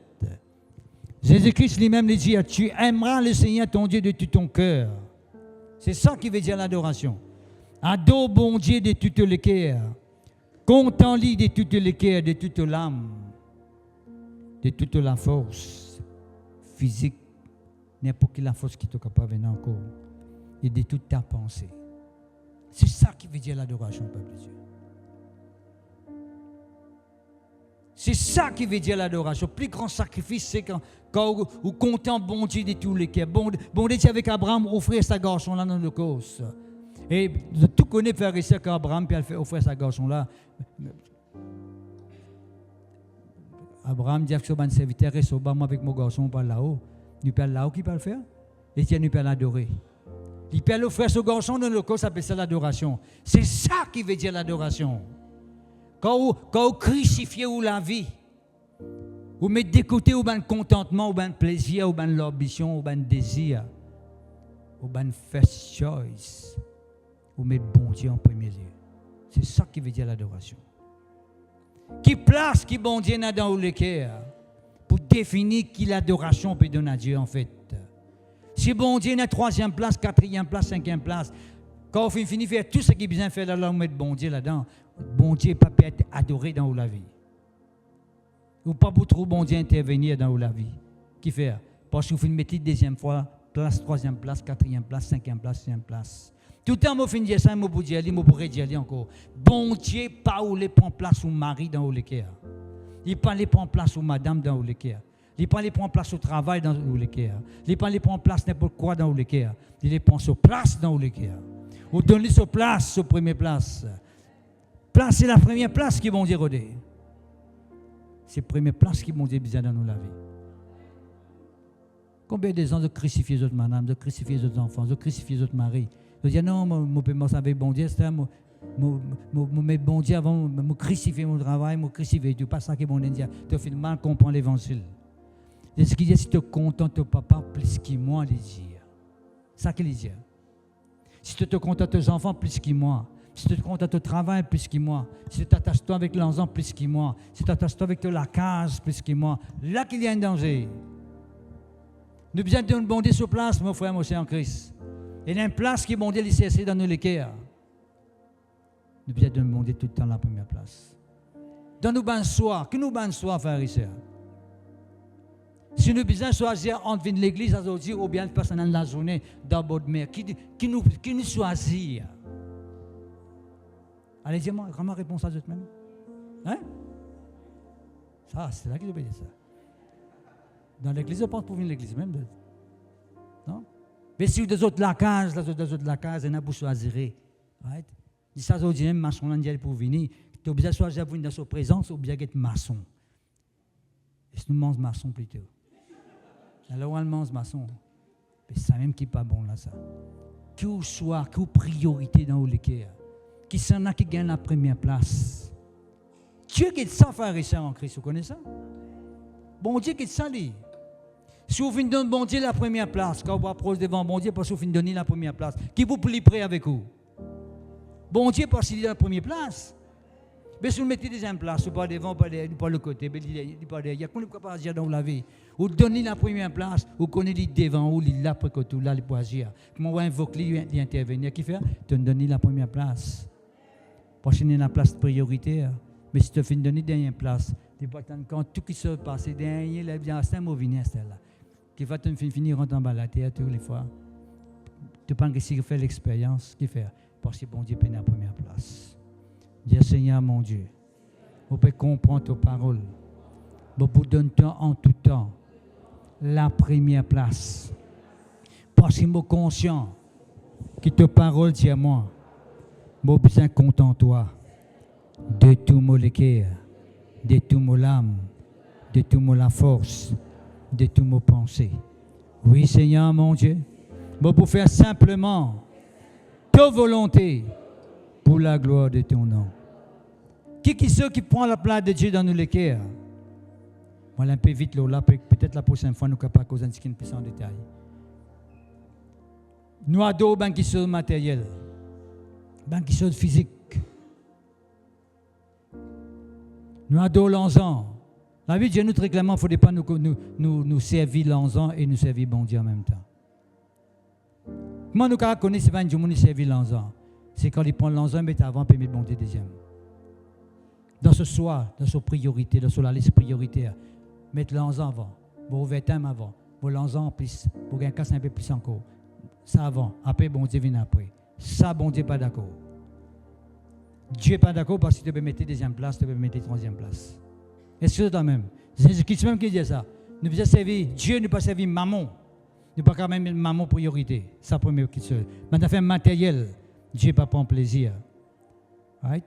Jésus-Christ lui-même lui dit, tu aimeras le Seigneur ton Dieu de tout ton cœur. C'est ça qui veut dire l'adoration. Adore bon Dieu de tout le cœur. Compte en lui de tout le cœur, de toute l'âme, de toute la force physique, n'importe quelle force qui est capable de venir encore, et de toute ta pensée. C'est ça qui veut dire l'adoration, peuple de Dieu. C'est ça qui veut dire l'adoration. Le plus grand sacrifice, c'est quand vous comptez bon Dieu de tous les cœurs. Bon Dieu avec Abraham offrir sa garçon-là dans le cause. Et tout connaît, frère et sœur, qu'Abraham peut offrir sa garçon-là. Abraham dit à son serviteur, reste moi avec mon garçon, on parle là-haut. Nous parlons là-haut qui peut le faire. Et tiens, nous peut l'adorer. Il peut offrir son garçon dans le cause, ça s'appelle ça l'adoration. C'est ça qui veut dire l'adoration. Quand vous crucifiez ou la vie, vous mettez de côté ou ben contentement, ou ben plaisir, ou ben l'ambition, ou ben désir, ou ben first choice, vous mettez bon Dieu en premier lieu. C'est ça qui veut dire l'adoration. Qui place qui bon Dieu dans le cœur pour définir qui l'adoration peut donner à Dieu en fait. Si bon Dieu est 3e place, 4e place, 5e place, quand vous finissez de faire tout ce qui est besoin de faire là, vous mettez bon Dieu là-dedans. Bon Dieu pas peut être adoré dans la vie. Ou pas pour trop bon Dieu intervenir dans la vie. Qui fait? Parce que vous mettez 2e fois, place, 3e place, 4e place, 5e place, 6e place. Tout le temps, je finis de dire ça, je pourrais dire encore. Bon Dieu, pas où les prend place au mari dans le cœur. Il pas les prend place au madame dans le cœur. Il pas les prend place au travail dans le cœur. Il pas les prend place n'importe quoi dans le cœur. Il les prend sur place dans le cœur. Ou donne-lui sur place, sur première place. Place, c'est la première place qui vont dire rodé. C'est la première place qui vont dire bizarre dans la vie. Combien de gens de crucifier les autres madame, de crucifier les autres enfants, de crucifier les autres maris? De dire non, je savais bon Dieu, c'est je bon Dieu avant, je crucifier mon travail, je crucifier tout. Pas ça qui est bon Dieu. Tu fais mal comprendre l'évangile. C'est ce qu'il dit, si tu es content de ton papa plus que moi, il dit. C'est ça qu'il dit. Si tu te contentes de tes enfants plus que moi, si tu te contentes de ton travail plus que moi, si tu t'attaches toi avec l'enfant plus que moi, si tu t'attaches toi avec la case plus que moi, là qu'il y a un danger. Nous besoin de bon Dieu sur place, mon frère, mon cher en Christ. Il y a une place qui est bon Dieu laissée dans nos l'équerre. Nous besoin de bon Dieu tout le temps la première place. Dans nos bains soir, que nous bains soir, frères et sœurs. Si nous besoin choisir entre venir l'église aujourd'hui ou bien passer dans la journée dans bord de mer, qui nous choisit? Allez, dis-moi, comment répondre à vous-même? Hein? Ça, c'est là que je peux dire ça. Dans l'église, je pense pour venir l'église même. Non? Mais si vous autres la case, et vous choisirez. Right? Si ça aujourd'hui même maçon pour venir, tu as besoin de choisir pour venir dans sa présence ou bien être maçon. Et si nous mangeons maçon plutôt. Alors on mange maçon. Mais c'est ça même qui n'est pas bon là ça. Qui au soir, qui priorité dans l'équerre. Qui s'en a qui gagne la première place. Dieu qui est sans frère et sœur en Christ, vous connaissez ça? Bon Dieu qui est sans lui. Si vous finissez de donner bon Dieu la première place, quand vous approchez devant bon Dieu, parce que vous finissez de donner la première place, qui vous plie près avec vous? Bon Dieu parce qu'il est dans la première place. Mais si vous mettez deuxième place, ou pas devant, pas le côté, il y a qu'on ne peut pas agir dans la vie. Vous donnez la première place, vous connaissez devant, ou l'après côté, là, il peut agir. Comment on invoque lui intervenir, qui fait? Tu donnes la première place. Parce qu'il y a la place prioritaire. Mais si tu finis de donner la dernière place, tu ne peux pas quand tout ce qui se passe, derrière, c'est un mauvais là. Qui va te finir rentrer en bas la terre toutes les fois. Tu penses que si tu fais l'expérience, qui fait? Parce que bon Dieu prend la première place. Dis Seigneur mon Dieu, vous pouvez comprendre tes paroles. Vous donne en tout temps la première place. Parce que je suis conscient que tes paroles disent à moi, je suis bien content toi de tout mon cœur, de tout mon âme, de tout mon force, de tout mon pensée. Oui Seigneur mon Dieu, je peux faire simplement ta volonté pour la gloire de ton nom. Qui est ceux qui prend la place de Dieu dans nos cœurs? Voilà un peu vite là, peut-être la prochaine fois nous ne sommes pas causer un petit peu plus en détail. Nous adorons ben qui sont matériels, ben qui sont physiques. Nous adorons l'ensemble. La vie de Dieu nous réclame, il ne faudrait pas nous servir l'ensemble et nous servir bon Dieu en même temps. Comment nous connaissons si Dieu nous servir l'ensemble? C'est quand il prend l'ensemble, mais avant, puis mettre bon Dieu deuxième. Dans ce soir, dans sa priorité, dans la liste prioritaire, mettre l'ensemble avant, vous ouvrez avant, vous l'ensemble plus, vous gagnez un peu plus encore. Ça avant, après bon Dieu vient après. Ça, bon Dieu n'est pas d'accord. Dieu n'est pas d'accord parce que tu peux mettre deuxième place, tu peux mettre troisième place. Est-ce que c'est toi même? C'est qui même qui dit ça? Nous devons servir, Dieu ne pas servir maman. Nous ne pas quand même mettre maman priorité. C'est la première question. Mais fait matériel, Dieu ne pas prendre plaisir. Right?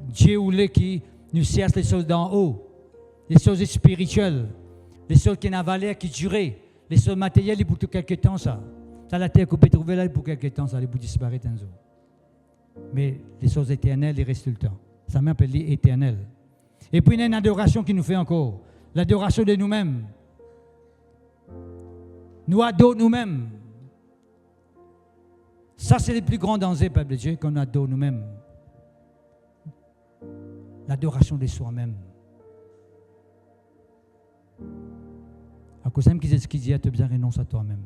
Dieu voulait qui nous cherche les choses d'en haut, les choses spirituelles, les choses qui n'ont valeur, qui durent, les choses matérielles pour tout quelque temps ça. Ça la terre qu'on peut trouver là pour quelque temps, ça va disparaître un jour. Mais les choses éternelles, ils restent tout le temps. Ça m'appelle éternel. Et puis il y a une adoration qui nous fait encore, l'adoration de nous-mêmes. Nous adorons nous-mêmes. Ça, c'est le plus grand danger, peuple de Dieu, qu'on adore nous-mêmes. L'adoration de soi-même. À cause même qu'ils disent, tu as besoin de renoncer à toi-même.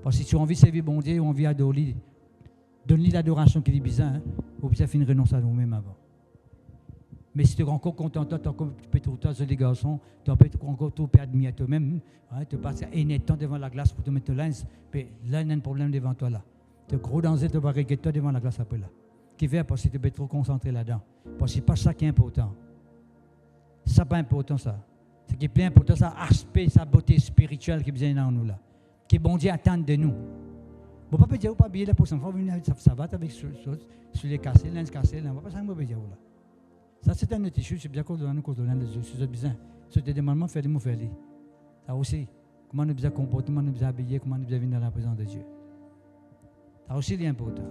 Parce que si tu as envie de servir bon Dieu, ou envie d'adorer, donne-lui l'adoration qu'il est besoin, ou bien tu renoncer à nous-mêmes avant. Mais si tu es encore content, tu peux tout le temps les garçons, tu peux encore tout perdre à toi-même. Tu passes un temps devant la glace pour te mettre le linge, puis là, il y a un problème devant toi là. Tu es gros danger, tu vas regretter toi devant la glace après là. Qui fait parce que tu peux être trop concentré là-dedans. Parce que ce n'est pas ça qui est important. Ça n'est pas important ça. Ce qui est plus important, c'est l'aspect, sa beauté spirituelle qui est besoin dans nous là. Qui est bon Dieu attend de nous. On ne peut pas dire, on ne peut pas habiller la prochaine fois, ça va avec sur les cassés, linge cassé, on ne va pas ça, on peut dire là. Ça, c'est un autre issue, c'est bien qu'on nous cause de l'un des yeux, c'est besoin. C'est des demandements, fais-les, fais-les. Ça aussi, comment nous besoin comporter, comment nous besoin habiller, comment nous besoin venir dans la présence de Dieu. Ça aussi, c'est important.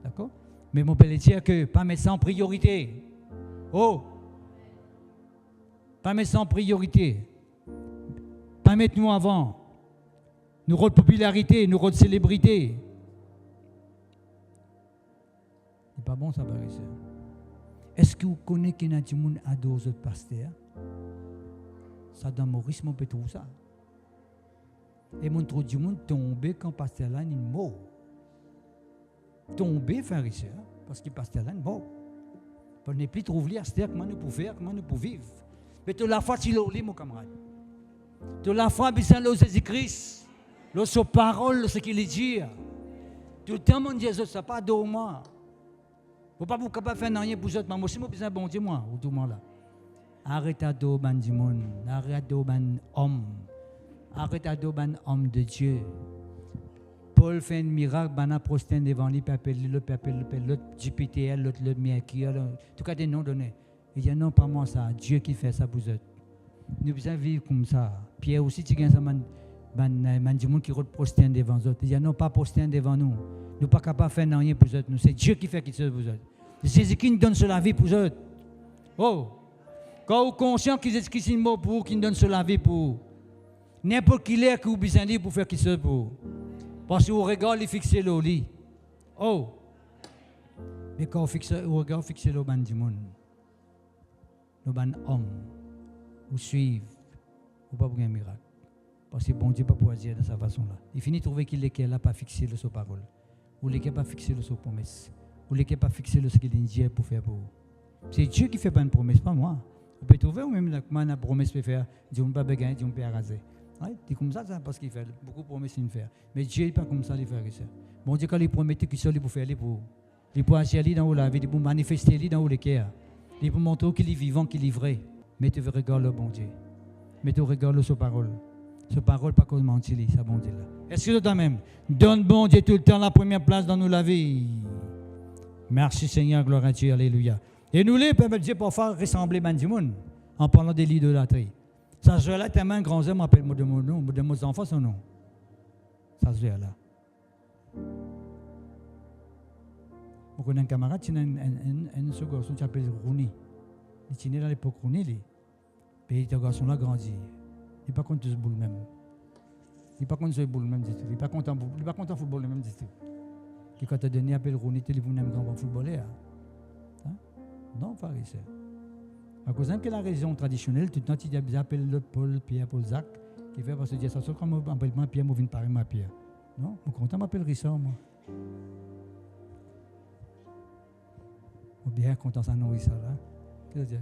D'accord? Mais mon père dire que pas mettre ça en priorité. Oh! Pas mettre ça en priorité. Pas mettre nous avant. Nous rôle de popularité, nous rôle de célébrité. C'est pas bon ça, frère et sœur. Est-ce que vous connaissez qu'il y a des gens qui adorent les pasteurs? Ça, dans Maurice, on peut trouver ça. Et mon trou du monde tombé quand pasteur là il mort. Tombé frère et sœur parce que pasteur là il mort. Pour ne plus trouver à dire comment nous pouvons faire, comment nous pouvons vivre. Mais toute la foi tu l'as mon camarade. Toute la foi besoin de Jésus-Christ. Le sa parole ce qu'il dit. Tout le temps mon Dieu ça pas de moi. Faut pas vous capable faire rien pour autres, moi aussi moi besoin bon Dieu moi ou tout le monde là. Arrête à do ban du monde, arrête à do ban homme. Arrête à do ban homme de Dieu. Paul fait un miracle, ban a prostin devant lui, l'autre JPTL, l'autre le Mercure, tout cas des noms donnés. Il dit non pas moi ça, Dieu qui fait ça pour eux. Nous besoin vivre comme ça. Pierre aussi tu gagnes ça man du monde qui roule prostin devant eux. Il dit non pas prostin devant nous. Nous pas capable de faire rien pour eux. Nous c'est Dieu qui fait qui pour eux. Jésus qui nous donne sur la vie pour eux. Oh. Quand vous êtes conscient que Jésus-Christ est mort pour vous, qu'il donne sur la vie pour vous. N'importe qui est que vous besoin de pour faire qui soit pour vous. Parce que vous regardez fixé le lit. Oh! Mais quand vous regardez fixé le ban du monde, le ban homme, vous suivez, vous ne pouvez pas un miracle. Parce que bon Dieu ne peut pas agir de sa façon-là. Il finit de trouver qu'il est là, pas fixé le sa parole. Ou il n'est pas fixé le sa promesse. Ou il n'est pas fixé le ce qu'il dit pour faire pour vous. C'est Dieu qui ne fait pas une promesse, pas moi. Vous pouvez trouver ou même comment la promesse peut faire, Dieu ne peut pas gagner, Dieu ne peut pas raser. C'est comme ça, parce qu'il fait beaucoup de promesses à faire. Mais Dieu n'est pas comme ça, les frères et sœurs. Bon Dieu, quand il promet qu'il soit pour faire, il peut agir dans la vie, il peut manifester dans le cœur. Il peut montrer qu'il est vivant, qu'il est vrai. Mais tu regardes le bon Dieu. Mais tu regardes sa parole. Sa parole, pas comme mentir, ça bon Dieu là. Est-ce que toi-même, donne bon Dieu tout le temps la première place dans nos vies. Merci Seigneur, gloire à Dieu, alléluia. Et nous, les peuples Dieu, pour faire ressembler du monde en parlant de l'idolâtrie. Ça se fait là, tellement un grand homme m'appelle de mon nom, de mes enfants son nom. Ça se fait là. On connaît un camarade, il y a un seul garçon qui s'appelle Rouni. Il est né à l'époque Rouni, et ce garçon-là grandit. Il n'est pas contre ce boule même. Il n'est pas contre ce boule même du tout. Il n'est pas content de football même du tout. Et quand tu as donné appel Rouni, tu es un grand footballeur. Non, pharisien. À cause de la religion traditionnelle, tout le temps, tu appelles le Paul, Pierre, Paul, Jacques, qui fait parce que ça sort comme on appelle Pierre, moi, je viens de parler ma Pierre. Non, mon content m'appelle Richard, moi. Ou bien content ça, non, Richard, là. Qu'est-ce que tu dis?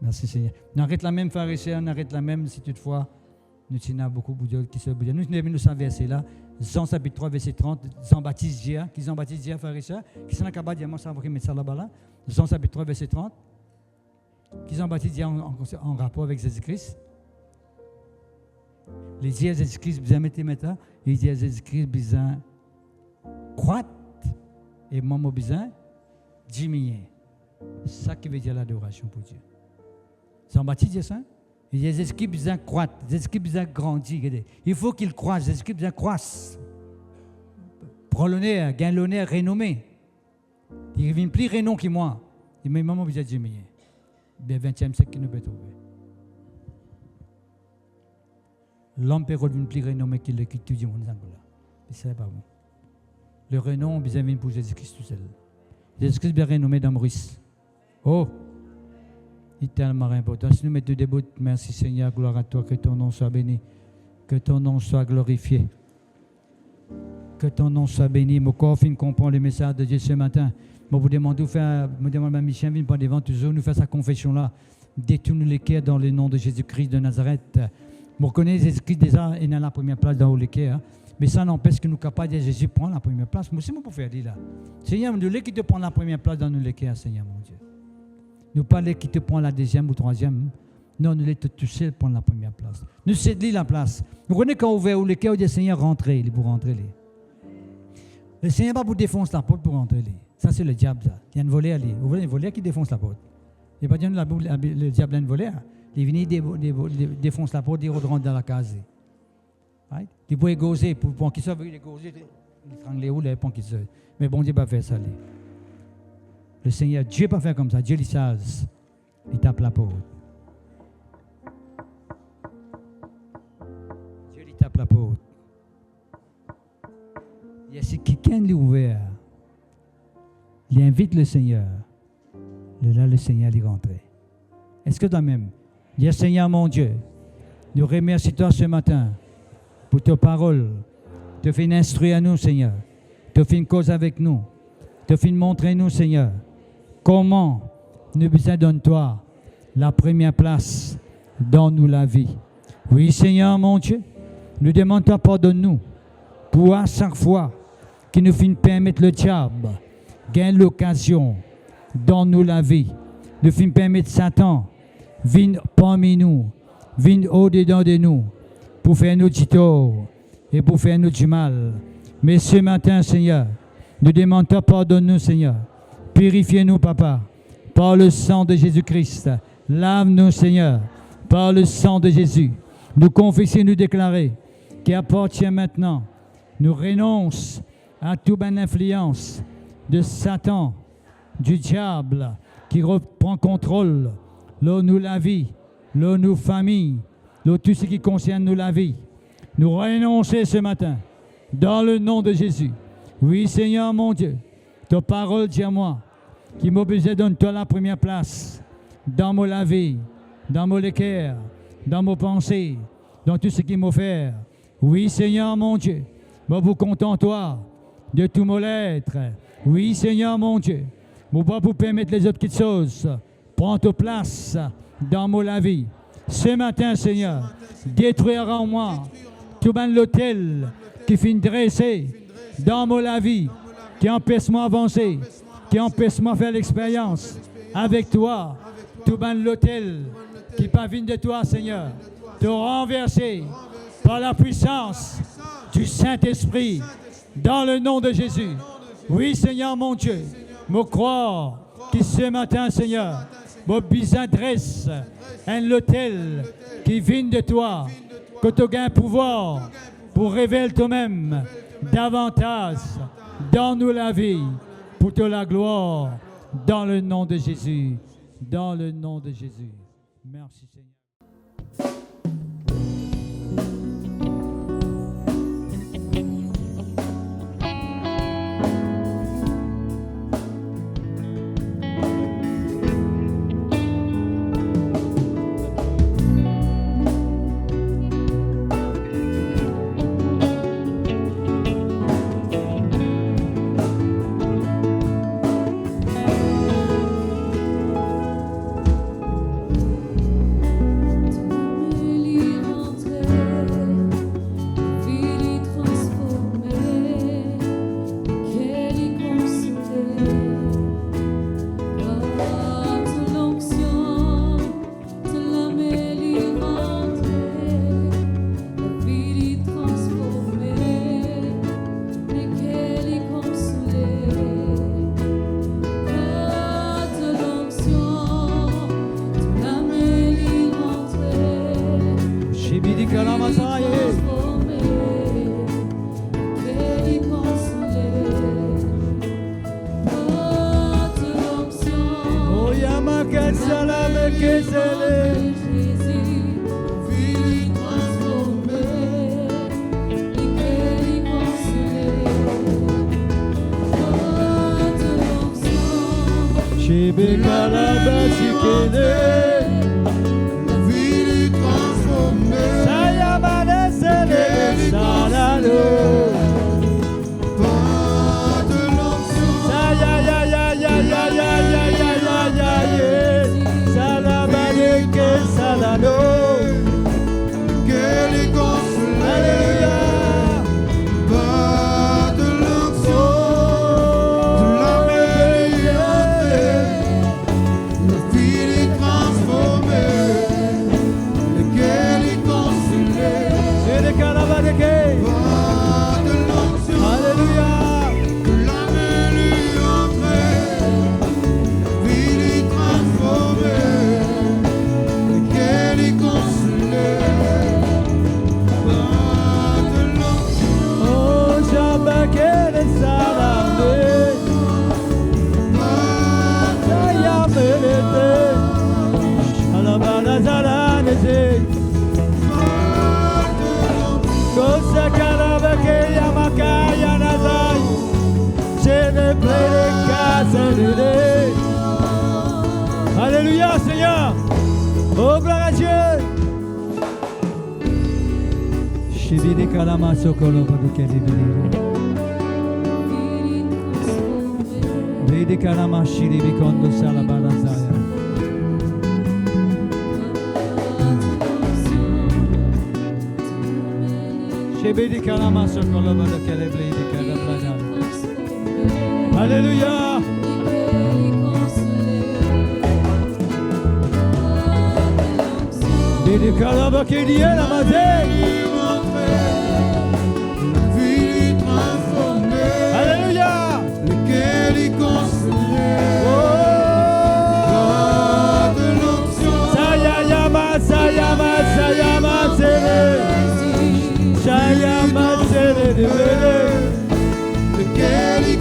Merci, Seigneur. On arrête la même pharisien, on arrête la même, si toutefois, nous tenons beaucoup de qui se bouillent. Nous sommes versés là, Jean chapitre 3, verset 30, Jean-Baptiste Dia, qui Jean-Baptiste Dia, pharisien, qui sont capables de dire, moi, ça va mettre ça là-bas, là. Jean chapitre 3, verset 30. Qui Jean-Baptiste dit en rapport avec Jésus-Christ. Les dieux de Jésus-Christ, besoin de mettre maintenant, les dieux de Jésus-Christ, besoin croître, et moi, besoin diminuer. C'est ça qui veut dire l'adoration pour Dieu. Jean-Baptiste dit ça. Il dit Jésus-Christ besoin croître, Jésus-Christ besoin grandir. Il faut qu'il croisse, Jésus-Christ besoin croisse. Prends l'honneur, gagne l'honneur, renommé. Il devient plus renom que moi. Il m'a maman besoin diminuer. Bien 20e siècle qui nous peut trouver. L'homme peut redevenir plus renommé qu'il le quitte tout le monde. C'est pas bon. Le renom, besoin de pour Jésus-Christ tout seul. Jésus-Christ bien renommé dans Maurice. Oh! Il est tellement important. Si nous mettons debout, merci Seigneur, gloire à toi, que ton nom soit béni, que ton nom soit glorifié, que ton nom soit béni. Mon corps fin comprend le message de Dieu ce matin. Je vous demande de faire, je demande à Michel, viens pas devant toujours, nous faire sa confession-là. Détourne les cœurs dans le nom de Jésus-Christ de Nazareth. Je reconnais Jésus-Christ déjà est dans la première place dans le cœur. Mais ça n'empêche que nous sommes capables de dire Jésus prend la première place. Moi aussi, je peux faire dire là. Seigneur, nous qui te prend la première place dans le cœur, Seigneur mon Dieu. Nous pas les qui te prend la deuxième ou troisième. Non, nous les te toucher pour prendre la première place. Nous cédons la place. Nous connaissons quand on ouvre le cœur, on dit Seigneur, rentrez, pour rentrer. Le Seigneur pas pour défoncer la porte pour rentrer. Ça, c'est le diable. Ça. Il y a un voleur. Vous voyez un voleur qui défonce la porte. Il n'y a pas dire le diable a un voleur. Il vient défonce la porte, il rentre dans la case. Right? Il peut égauser, pour qu'il soit égauser, il frangle les roues, pour qu'il soit. Mais bon Dieu ne va pas faire ça. Le Seigneur, Dieu ne va pas faire comme ça. Dieu, il sait. Il tape la porte. Dieu, il tape la porte. Il y a si quelqu'un qui est ouvert. Il invite le Seigneur. Là, le Seigneur est rentré. Est-ce que toi-même, dis Seigneur mon Dieu, nous remercions toi ce matin pour ta parole. Tu fais instruire à nous, Seigneur. Tu fais une cause avec nous. Tu fais montrer nous, Seigneur, comment nous besoin de toi la première place dans nous la vie. Oui, Seigneur, mon Dieu, nous demandons pardonne-nous pour à chaque fois qui nous fait permettre le diable gagne l'occasion dans nous la vie. Nous fait permettre Satan venir parmi nous, venir au-dedans de nous pour faire nous du tort et pour faire nous du mal. Mais ce matin, Seigneur, nous demandons pardonne-nous, Seigneur. Purifiez-nous, Papa, par le sang de Jésus-Christ. Lave-nous, Seigneur, par le sang de Jésus. Nous confesser, nous déclarer qu'il appartient maintenant. Nous renonce à toute bonne influence de Satan, du diable, qui reprend contrôle, là nous la vie, là nous famille, là tout ce qui concerne nous la vie. Nous renoncer ce matin, dans le nom de Jésus. Oui, Seigneur mon Dieu, ta parole dit à moi, qui m'a besoin de toi la première place, dans mon la vie, dans mon cœur, dans mes pensées, dans tout ce qui m'a fait. Oui, Seigneur mon Dieu, moi vous content toi de tout mon être. Oui, Seigneur mon Dieu, moi pas pour permettre les autres petites choses. Prends ta place dans mon vie. Ce matin, Seigneur, détruire en moi tout l'hôtel qui finit dressé dans mon vie, qui empêche moi d'avancer, qui empêche moi de faire l'expérience avec toi. Tout l'hôtel qui pavine de toi, Seigneur, te renverser par la puissance du Saint-Esprit, dans le nom de Jésus. Oui, Seigneur mon Dieu, me croire que ce matin, Seigneur, me bisadresse un hôtel qui vient de toi, que tu as un pouvoir pour révéler toi-même davantage dans nous la vie, pour te la gloire, dans le nom de Jésus. Dans le nom de Jésus. Merci, Seigneur. Alléluia, Seigneur. Oh, gloire à Dieu. Shibidi kalama sokolo badukeli bidi. Vedi kalama shiri bikondo salabarazaya. Shibidi kalama sokolo badukeli bidi kalabrada. Alléluia. Vedi kalama kediye namaze. Alléluia,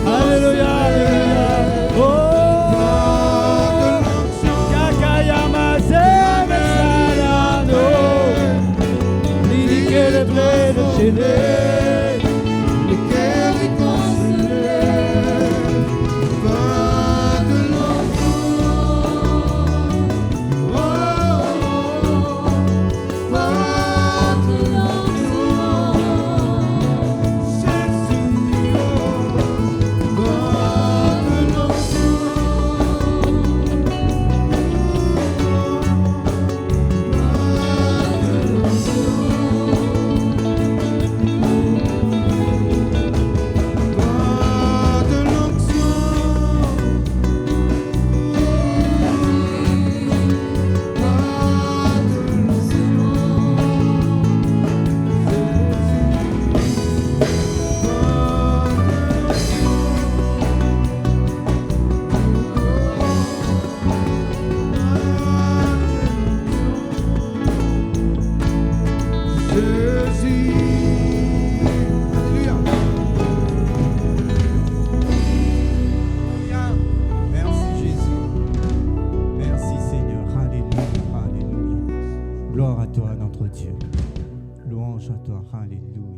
alléluia. Oh, Kakayama Zemesarano, lequel est plein de chéné, lequel est consolé, pas de l'enfant. Oh, pas de l'enfant. Gloire à toi, notre Dieu. Louange à toi. Alléluia.